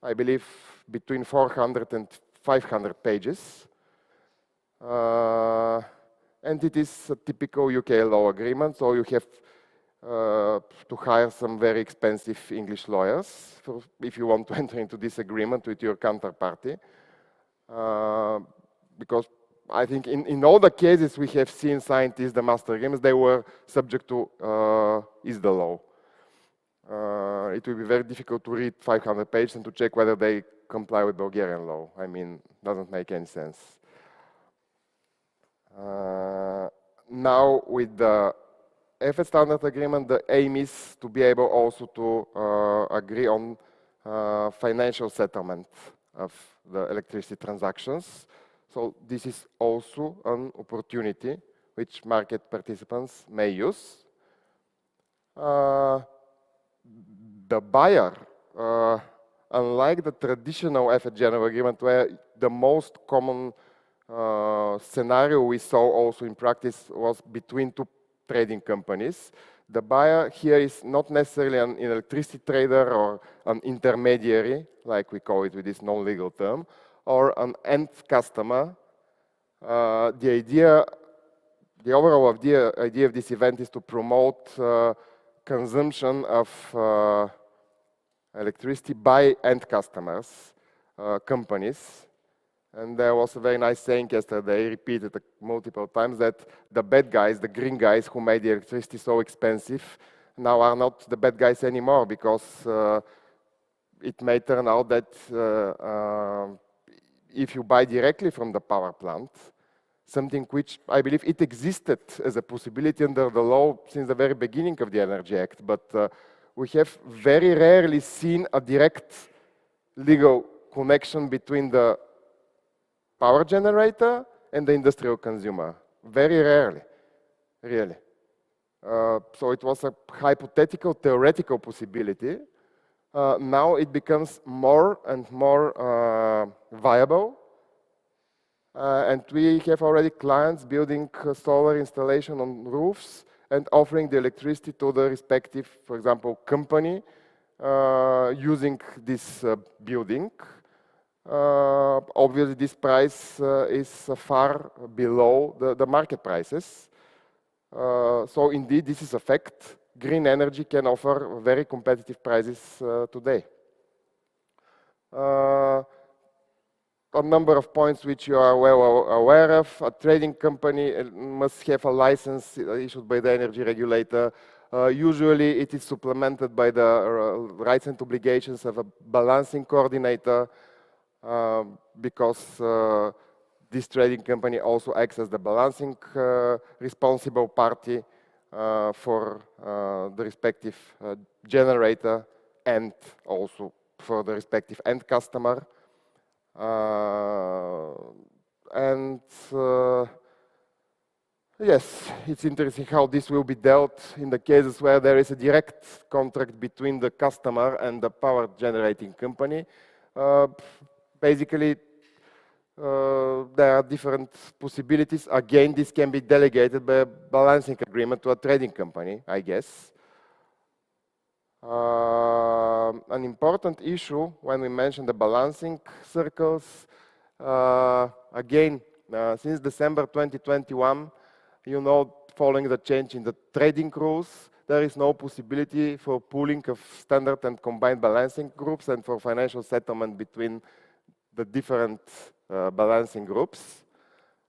Speaker 4: I believe, between 400 and 500 pages. And it is a typical UK law agreement, so you have to hire some very expensive English lawyers if you want to enter into this agreement with your counterparty. Because I think in all the cases we have seen signed the master agreements, they were subject to ISDA law. It will be very difficult to read 500 pages and to check whether they comply with Bulgarian law. I mean, doesn't make any sense. Now with the EFET standard agreement, the aim is to be able also to agree on financial settlement of the electricity transactions. So this is also an opportunity which market participants may use. The buyer, unlike the traditional EFET general agreement, where the most common scenario we saw also in practice was between two trading companies, the buyer here is not necessarily an electricity trader or an intermediary, like we call it with this non-legal term, or an end customer. The overall idea of this event is to promote consumption of electricity by end customers, companies. And there was a very nice saying yesterday, repeated multiple times, that the bad guys, the green guys who made the electricity so expensive, now are not the bad guys anymore, because it may turn out that if you buy directly from the power plant, something which I believe it existed as a possibility under the law since the very beginning of the Energy Act, but we have very rarely seen a direct legal connection between the power generator and the industrial consumer. Very rarely, really. So it was a hypothetical, theoretical possibility. Now it becomes more and more viable. And we have already clients building solar installation on roofs and offering the electricity to the respective, for example, company using this building. Obviously, this price is far below the market prices. So indeed, this is a fact. Green energy can offer very competitive prices today. A number of points which you are well aware of. A trading company must have a license issued by the energy regulator. Usually it is supplemented by the rights and obligations of a balancing coordinator, because this trading company also acts as the balancing responsible party for the respective generator and also for the respective end customer. Yes, it's interesting how this will be dealt in the cases where there is a direct contract between the customer and the power generating company. Basically, there are different possibilities. Again, this can be delegated by a balancing agreement to a trading company, I guess. An important issue when we mention the balancing circles, again, since December 2021, you know, following the change in the trading rules, there is no possibility for pooling of standard and combined balancing groups and for financial settlement between the different balancing groups.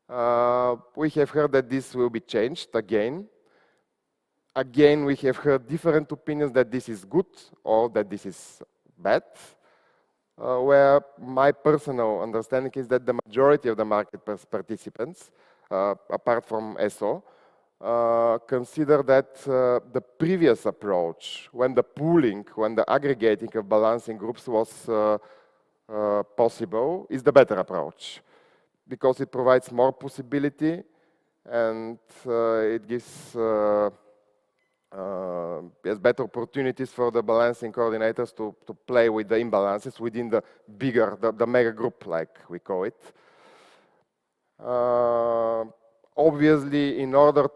Speaker 4: We have heard that this will be changed again. Again, we have heard different opinions that this is good or that this is bad. Where my personal understanding is that the majority of the market participants, apart from ESO, consider that the previous approach, when the pooling, when the aggregating of balancing groups was possible, is the better approach, because it provides more possibility and it gives better opportunities for the balancing coordinators to play with the imbalances within the bigger, the mega group, like we call it. Obviously, in order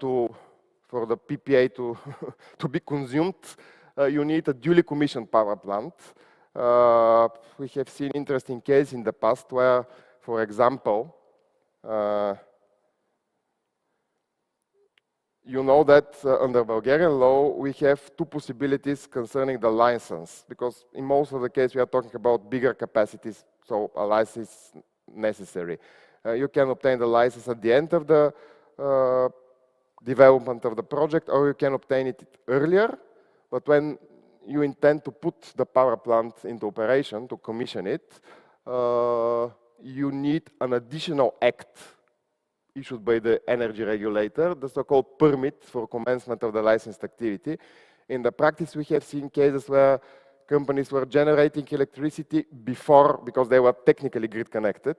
Speaker 4: for the PPA to be consumed, you need a duly commissioned power plant. We have seen interesting cases in the past where, for example, you know that under Bulgarian law, we have two possibilities concerning the license, because in most of the cases we are talking about bigger capacities, so a license is necessary. You can obtain the license at the end of the development of the project, or you can obtain it earlier, but when you intend to put the power plant into operation, to commission it, you need an additional act issued by the energy regulator, the so-called permit for commencement of the licensed activity. In the practice, we have seen cases where companies were generating electricity before, because they were technically grid connected,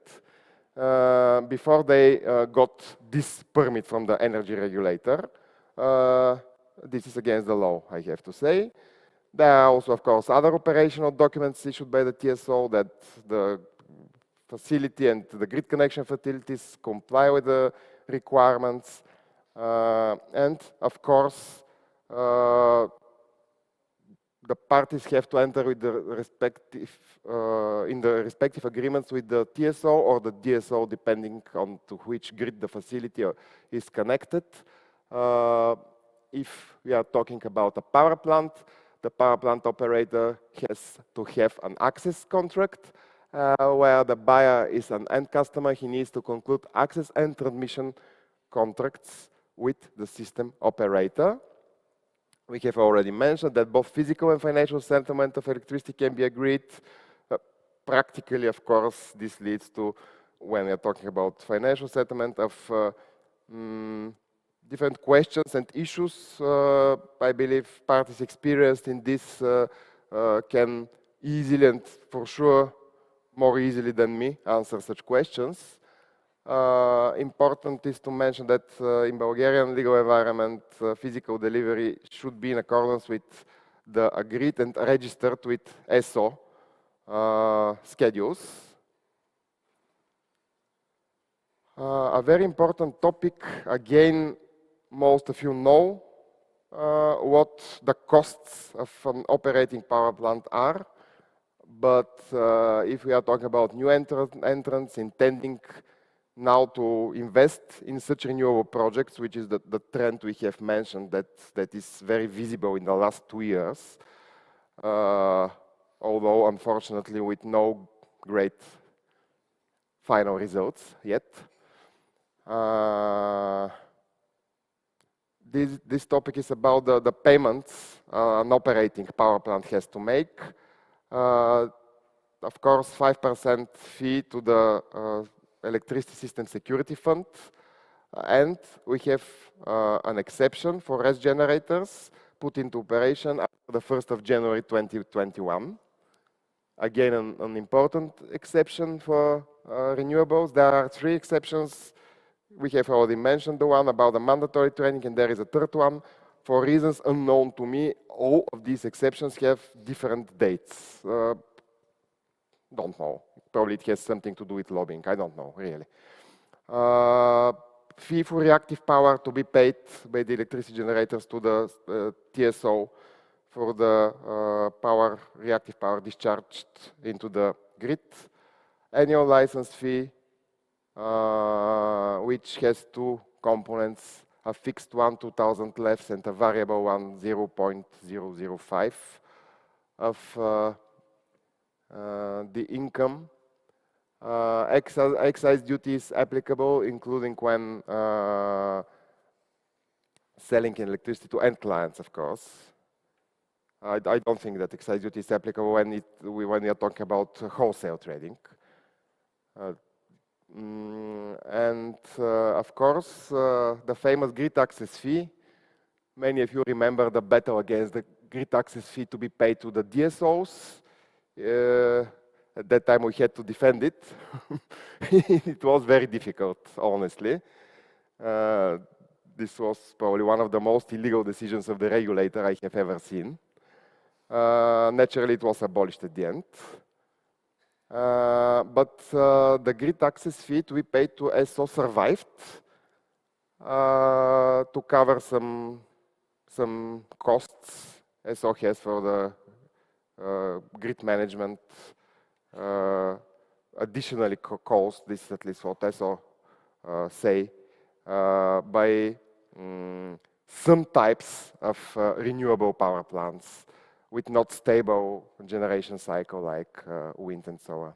Speaker 4: before they got this permit from the energy regulator. This is against the law, I have to say. There are also, of course, other operational documents issued by the TSO that the facility and the grid connection facilities comply with the requirements. And of course, the parties have to enter with the respective, in the respective agreements with the TSO or the DSO, depending on to which grid the facility is connected. If we are talking about a power plant, the power plant operator has to have an access contract, where the buyer is an end customer. He needs to conclude access and transmission contracts with the system operator. We have already mentioned that both physical and financial settlement of electricity can be agreed. Practically, of course, this leads to, when we are talking about financial settlement, of different questions and issues. I believe parties experienced in this can easily and for sure more easily than me answer such questions. Important is to mention that in Bulgarian legal environment, physical delivery should be in accordance with the agreed and registered with ESO schedules. A very important topic, again, most of you know what the costs of an operating power plant are. But if we are talking about new entrants intending now to invest in such renewable projects, which is the trend we have mentioned that is very visible in the last 2 years, although unfortunately with no great final results yet. This topic is about the payments an operating power plant has to make. Of course, 5% fee to the Electricity System Security Fund, and we have an exception for RES generators put into operation after the 1st of January 2021. Again, an important exception for renewables. There are 3 exceptions. We have already mentioned the one about the mandatory training, and there is a third one. For reasons unknown to me, all of these exceptions have different dates. Don't know. Probably it has something to do with lobbying. I don't know, really. Fee for reactive power to be paid by the electricity generators to the TSO for the reactive power discharged into the grid. Annual license fee, which has 2 components. a fixed one 2,000 levs and a variable one 0.005 of the income. Excise duty is applicable, including when selling electricity to end clients, of course. I don't think that excise duty is applicable when we are talking about wholesale trading. Of course, the famous grid access fee. Many of you remember the battle against the grid access fee to be paid to the DSOs. At that time, we had to defend it. It was very difficult, honestly. This was probably one of the most illegal decisions of the regulator I have ever seen. Naturally, it was abolished at the end. But the grid access fee to be paid to SO survived to cover some costs SO has for the grid management. Additionally caused, this is at least what SO say, by some types of renewable power plants with not stable generation cycle like wind and so on.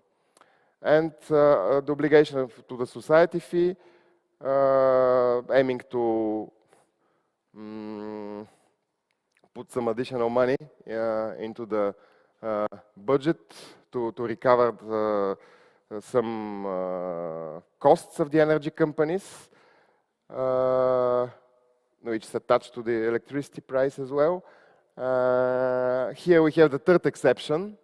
Speaker 4: And the obligation to the society fee, aiming to put some additional money into the budget to recover some costs of the energy companies, which is attached to the electricity price as well. Here we have the third exception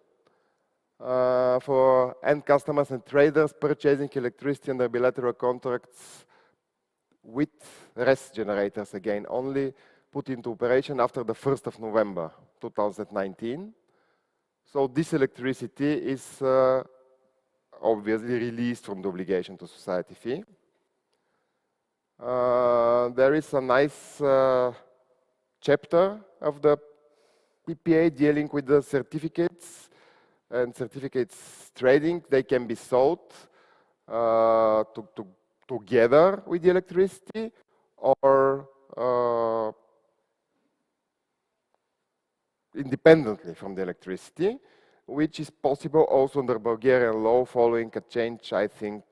Speaker 4: for end customers and traders purchasing electricity under bilateral contracts with RES generators, again, only put into operation after the 1st of November 2019. So this electricity is obviously released from the obligation to society fee. There is a nice chapter of the PPA dealing with the certificates and certificates trading. They can be sold together with the electricity or independently from the electricity, which is possible also under Bulgarian law following a change, I think,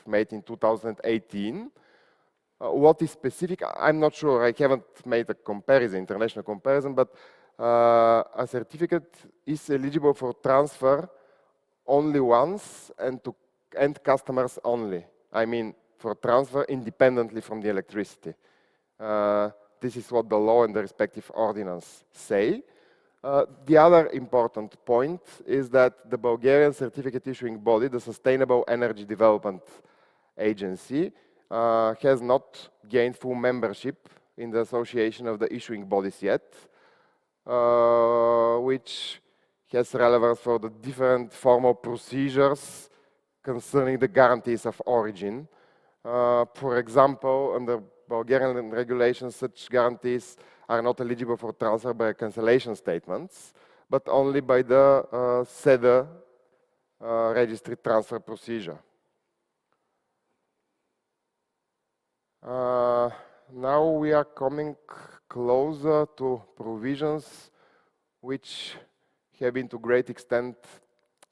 Speaker 4: made in 2018. What is specific, I'm not sure, I haven't made a comparison, international comparison, but a certificate is eligible for transfer only once and to end customers only. I mean, for transfer independently from the electricity. This is what the law and the respective ordinance say. The other important point is that the Bulgarian certificate issuing body, the Sustainable Energy Development Agency, has not gained full membership in the association of the issuing bodies yet, which has relevance for the different formal procedures concerning the guarantees of origin. For example, under Bulgarian regulations, such guarantees are not eligible for transfer by cancellation statements, but only by the SEDA registry transfer procedure. Now we are coming closer to provisions which have been to great extent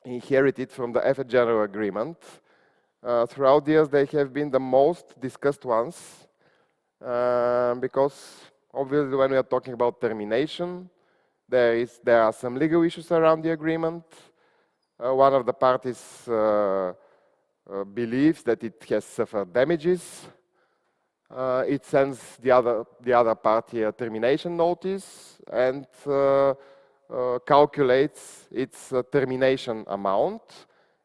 Speaker 4: inherited from the EFET General Agreement. Throughout the years, they have been the most discussed ones because obviously when we are talking about termination, there are some legal issues around the agreement. One of the parties believes that it has suffered damages. It sends the other party a termination notice and calculates its termination amount.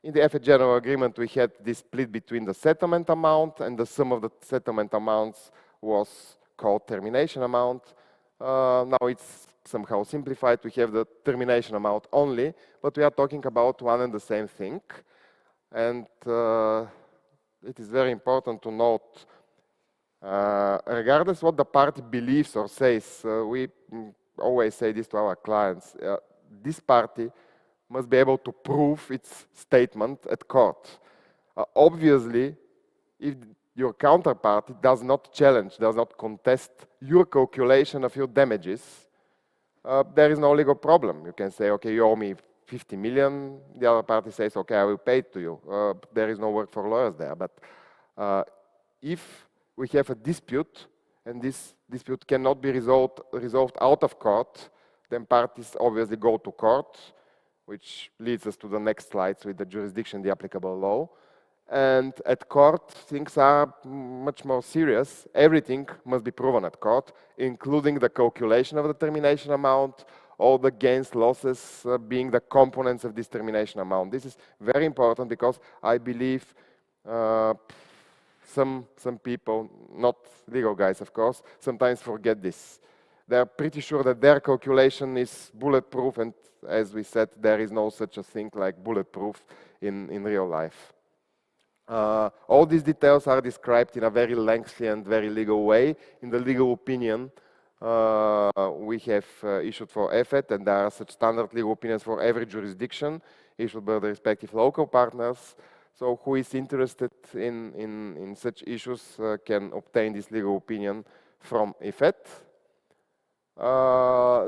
Speaker 4: In the EFET General Agreement, we had this split between the settlement amount, and the sum of the settlement amounts was called termination amount. Now it's somehow simplified. We have the termination amount only, but we are talking about one and the same thing. And it is very important to note, regardless what the party believes or says, we always say this to our clients, this party must be able to prove its statement at court. Obviously, if your counterparty does not challenge, does not contest your calculation of your damages, there is no legal problem. You can say, okay, you owe me 50 million. The other party says, okay, I will pay it to you. There is no work for lawyers there. But if we have a dispute, and this dispute cannot be resolved out of court, then parties obviously go to court, which leads us to the next slides with the jurisdiction, the applicable law. And at court, things are much more serious. Everything must be proven at court, including the calculation of the termination amount, all the gains, losses being the components of this termination amount. This is very important because I believe some people, not legal guys of course, sometimes forget this. They're pretty sure that their calculation is bulletproof, and as we said, there is no such a thing like bulletproof in real life. All these details are described in a very lengthy and very legal way. In the legal opinion we have issued for EFET, and there are such standard legal opinions for every jurisdiction issued by the respective local partners. So who is interested in such issues can obtain this legal opinion from EFET.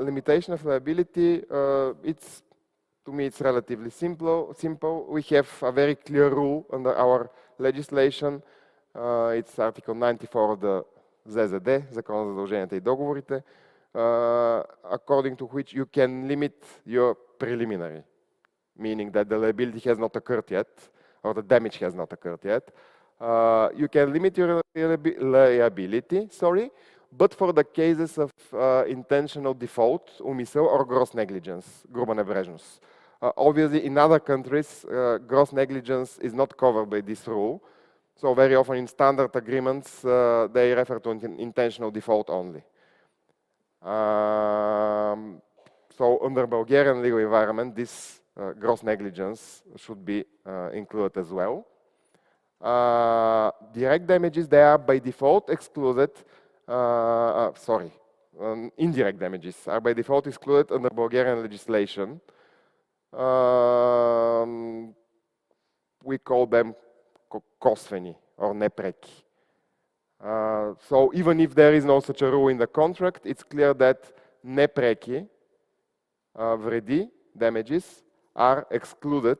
Speaker 4: Limitation of liability, to me it's relatively simple. We have a very clear rule under our legislation. It's Article 94 of the ЗЗД, Закон за задълженията и договорите, according to which you can limit your preliminary, meaning that the liability has not occurred yet, or the damage has not occurred yet. You can limit your liability, but for the cases of intentional default, умисъл, or gross negligence, груба небрежност. Obviously, in other countries, gross negligence is not covered by this rule. So very often in standard agreements, they refer to intentional default only. So under Bulgarian legal environment, this gross negligence should be included as well. Direct damages, they are by default excluded. Indirect damages are by default excluded under Bulgarian legislation. We call them косвени or непреки. So even if there is no such a rule in the contract, it's clear that непреки вреди, damages, are excluded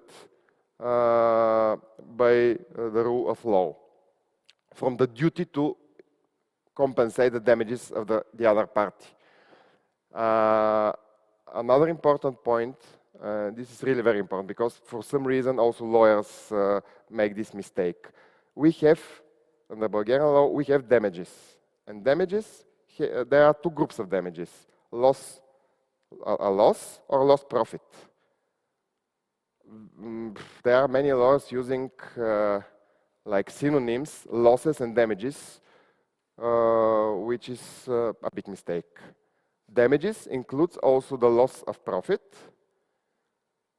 Speaker 4: by the rule of law from the duty to compensate the damages of the other party. Another important point, this is really very important because for some reason also lawyers make this mistake. We have, under Bulgarian law, we have damages. And damages, there are two groups of damages. A loss or lost profit. There are many laws using like synonyms, losses and damages, which is a big mistake. Damages includes also the loss of profit.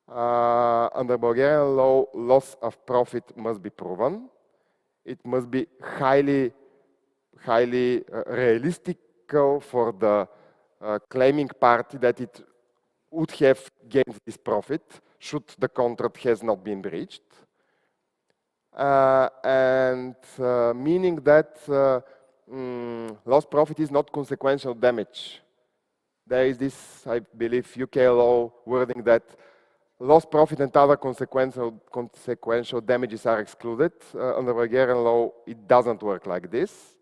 Speaker 4: Under Bulgarian law, loss of profit must be proven. It must be highly realistic for the claiming party that it would have gained this profit should the contract has not been breached. Meaning that lost profit is not consequential damage. There is this, I believe, UK law wording that lost profit and other consequential damages are excluded. Under Bulgarian law, it doesn't work like this.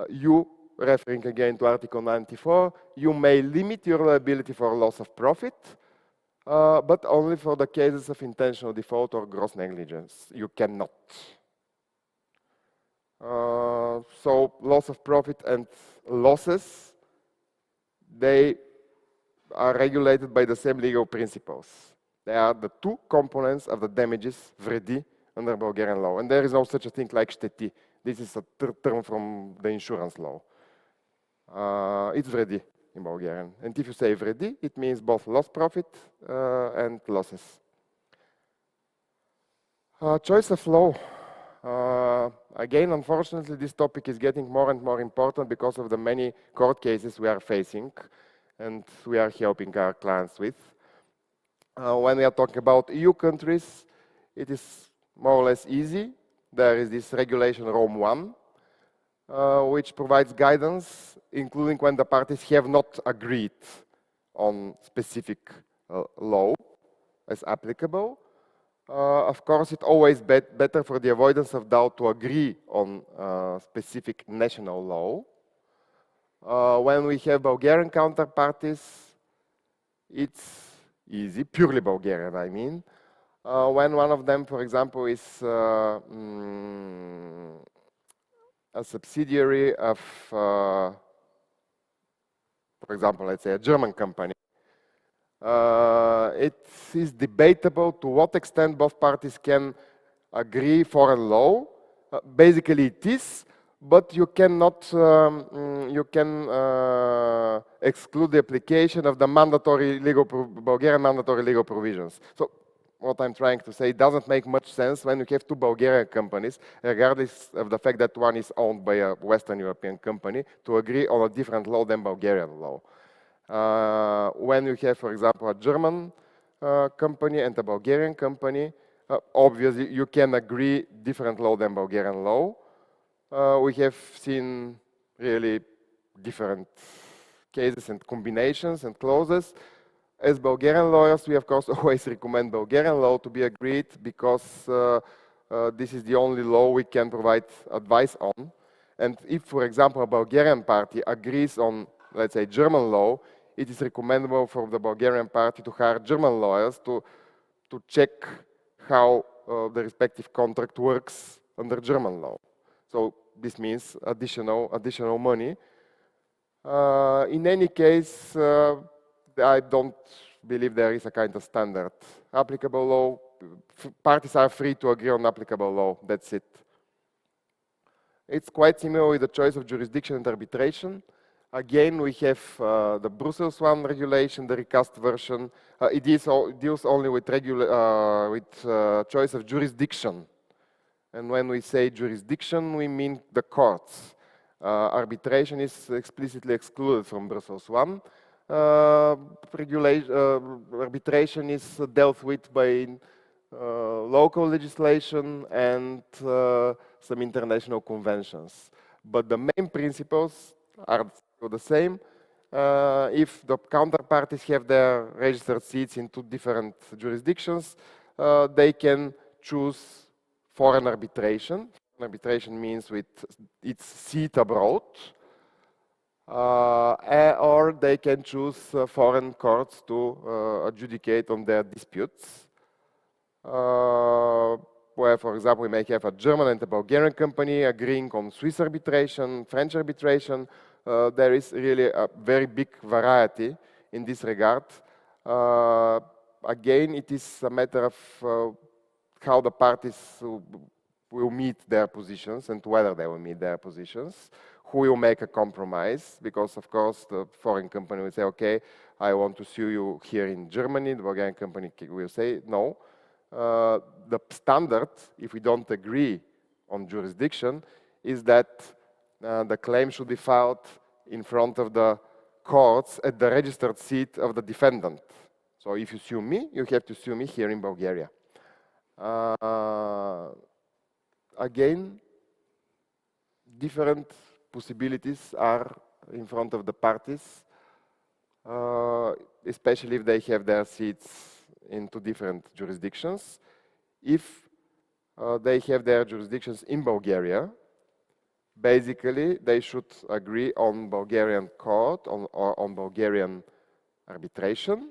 Speaker 4: You, referring again to Article 94, you may limit your liability for loss of profit, but only for the cases of intentional default or gross negligence. You cannot. So loss of profit and losses, they are regulated by the same legal principles. They are the two components of the damages, вреди, under Bulgarian law. And there is no such a thing like щети. This is a term from the insurance law. It's вреди in Bulgarian. And if you say вреди, it means both lost profit and losses. Choice of law. Again, unfortunately, this topic is getting more and more important because of the many court cases we are facing and we are helping our clients with. When we are talking about EU countries, it is more or less easy. there is this regulation Rome 1, which provides guidance, including when the parties have not agreed on specific law as applicable. Of course, it's always better for the avoidance of doubt to agree on specific national law. When we have Bulgarian counterparties, it's easy, purely Bulgarian, I mean. When one of them, for example, is a subsidiary of, for example, let's say a German company, it is debatable to what extent both parties can agree foreign law. Basically, it is, but you cannot exclude the application of the Bulgarian mandatory legal provisions. So what I'm trying to say, it doesn't make much sense when you have two Bulgarian companies, regardless of the fact that one is owned by a Western European company, to agree on a different law than Bulgarian law. When you have, for example, a German company and a Bulgarian company, obviously you can agree different law than Bulgarian law. We have seen really different cases and combinations and clauses. As Bulgarian lawyers, we of course always recommend Bulgarian law to be agreed because this is the only law we can provide advice on. And if, for example, a Bulgarian party agrees on, let's say, German law, it is recommendable for the Bulgarian party to hire German lawyers to check how the respective contract works under German law. So this means additional money. In any case, I don't believe there is a kind of standard applicable law. Parties are free to agree on applicable law. That's it. It's quite similar with the choice of jurisdiction and arbitration. Again, we have the Brussels 1 regulation, the recast version. It deals only with choice of jurisdiction. And when we say jurisdiction, we mean the courts. Arbitration is explicitly excluded from Brussels 1. Arbitration is dealt with by local legislation and some international conventions. But the main principles are the same. If the counterparties have their registered seats in two different jurisdictions, they can choose foreign arbitration. Arbitration means with its seat abroad. Or they can choose foreign courts to adjudicate on their disputes. Where, for example, we may have a German and a Bulgarian company agreeing on Swiss arbitration, French arbitration. There is really a very big variety in this regard. Again, it is a matter of how the parties will meet their positions and whether they will meet their positions, who will make a compromise, because of course the foreign company will say, okay, I want to sue you here in Germany. The Bulgarian company will say, no. The standard, if we don't agree on jurisdiction, is that the claim should be filed in front of the courts at the registered seat of the defendant. So if you sue me, you have to sue me here in Bulgaria. Again, different possibilities are in front of the parties, especially if they have their seats in two different jurisdictions. If they have their jurisdictions in Bulgaria, basically they should agree on Bulgarian court or on Bulgarian arbitration,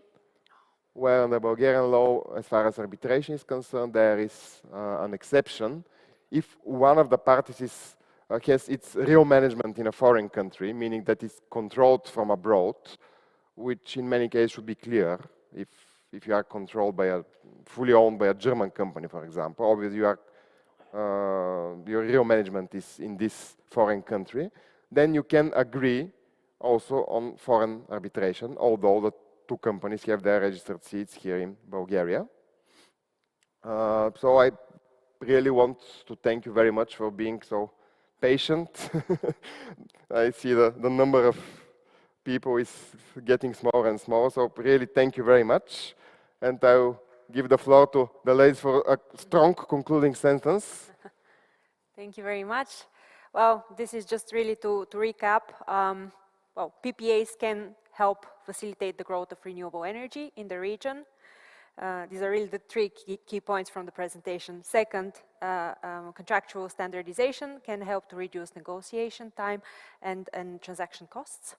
Speaker 4: where in the Bulgarian law, as far as arbitration is concerned, there is an exception. If one of the parties has its real management in a foreign country, meaning that it's controlled from abroad, which in many cases should be clear. If you are controlled by fully owned by a German company, for example, obviously your real management is in this foreign country, then you can agree also on foreign arbitration, although the two companies have their registered seats here in Bulgaria. So I really want to thank you very much for being so patient. I see the number of people is getting smaller and smaller, so really thank you very much. And I'll give the floor to the ladies for a strong concluding sentence.
Speaker 2: Thank you very much. Well, this is just really to recap. Well, PPAs can help facilitate the growth of renewable energy in the region. These are really the three key points from the presentation. Second, contractual standardization can help to reduce negotiation time and transaction costs.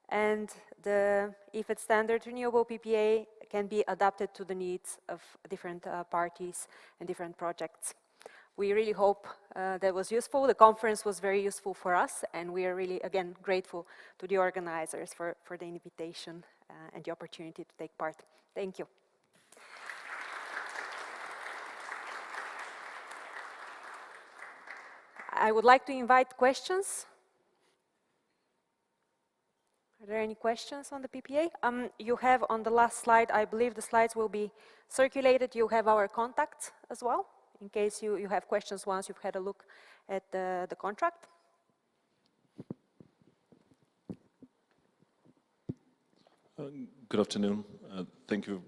Speaker 2: And the EFET standard renewable PPA can be adapted to the needs of different parties and different projects. We really hope that was useful. The conference was very useful for us, and we are really, again, grateful to the organizers for the invitation and the opportunity to take part. Thank you. I would like to invite questions. Are there any questions on the PPA? You have on the last slide, I believe the slides will be circulated. You have our contacts as well, in case you have questions once you've had a look at the contract.
Speaker 5: Good afternoon. Thank you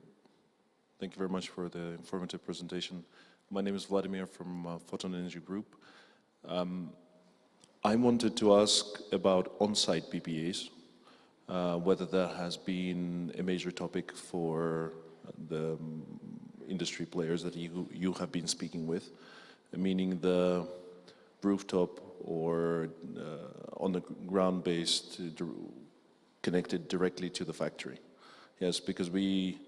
Speaker 5: very much for the informative presentation. My name is Vladimir from Photon Energy Group. I wanted to ask about on-site PPAs, whether that has been a major topic for the industry players that you have been speaking with, meaning the rooftop or on the ground-based connected directly to the factory. Yes, because we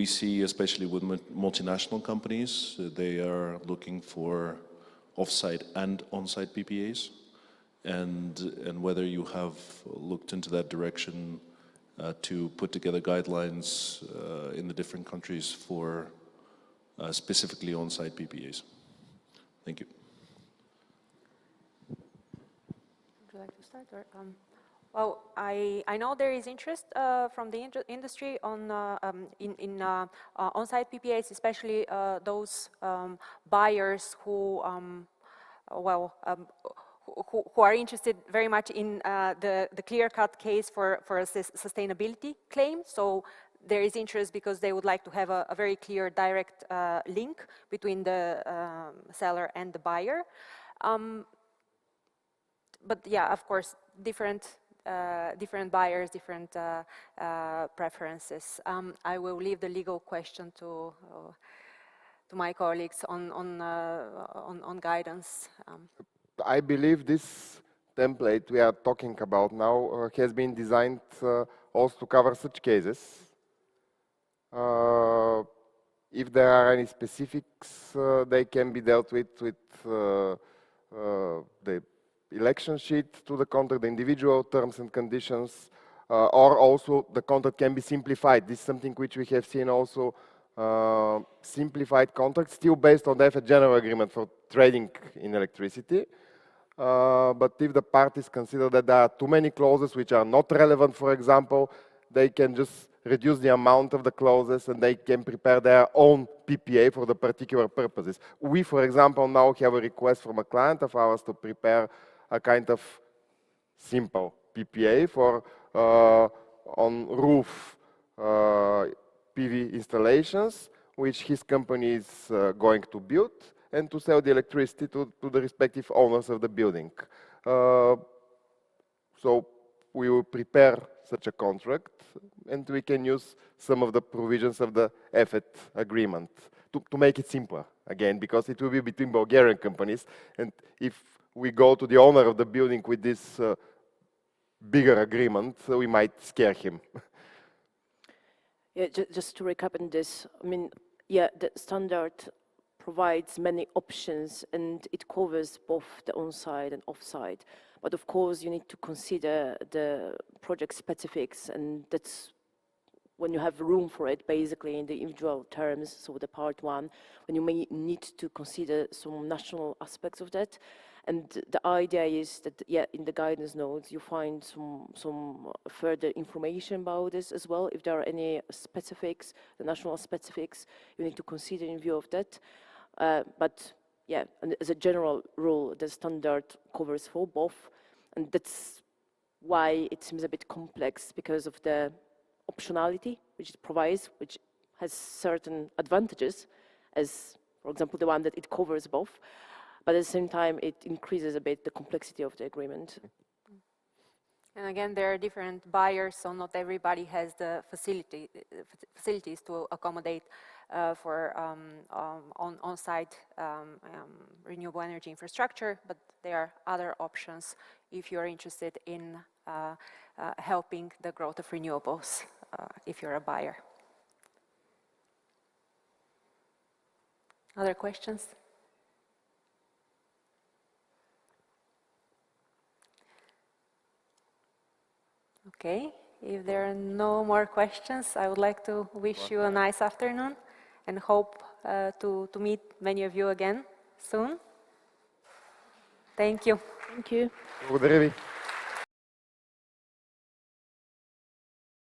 Speaker 5: see, especially with multinational companies, they are looking for off-site and on-site PPAs, and whether you have looked into that direction to put together guidelines in the different countries for specifically on-site PPAs. Thank you.
Speaker 2: Would you like to start? Or, well, I know there is interest from the industry on on-site PPAs, especially those buyers who who are interested very much in the clear-cut case for a sustainability claim. So there is interest because they would like to have a very clear, direct link between the seller and the buyer. But yeah, of course, different buyers, different preferences. I will leave the legal question to my colleagues on guidance.
Speaker 4: I believe this template we are talking about now has been designed also to cover such cases. If there are any specifics, they can be dealt with the election sheet to the contract, the individual terms and conditions, or also the contract can be simplified. This is something which we have seen also, simplified contracts, still based on the EFET general agreement for trading in electricity. But if the parties consider that there are too many clauses which are not relevant, for example, they can just reduce the amount of the clauses and they can prepare their own PPA for the particular purposes. We, for example, now have a request from a client of ours to prepare a kind of simple PPA for on roof PV installations, which his company is going to build, and to sell the electricity to the respective owners of the building. So we will prepare such a contract, and we can use some of the provisions of the EFET agreement to make it simpler, again, because it will be between Bulgarian companies, and if we go to the owner of the building with this bigger agreement, we might scare him.
Speaker 3: Yeah, just to recap on this, I mean, yeah, the standard provides many options and it covers both the on-site and off-site. But of course, you need to consider the project specifics, and that's when you have room for it, basically in the individual terms, so the part one, when you may need to consider some national aspects of that. And the idea is that, yeah, in the guidance notes, you find some further information about this as well. If there are any specifics, the national specifics, you need to consider in view of that. But yeah, and as a general rule, the standard covers for both. And that's why it seems a bit complex, because of the optionality which it provides, which has certain advantages, as, for example, the one that it covers both. but at the same time, it increases a bit the complexity of the agreement.
Speaker 2: And again, there are different buyers, so not everybody has the facilities to accommodate for on-site renewable energy infrastructure, but there are other options if you're interested in helping the growth of renewables, if you're a buyer. Other questions? Okay, if there are no more questions, I would like to wish you a nice afternoon and hope to meet many of you again soon. Thank you.
Speaker 3: Thank you.
Speaker 4: Благодаря ви.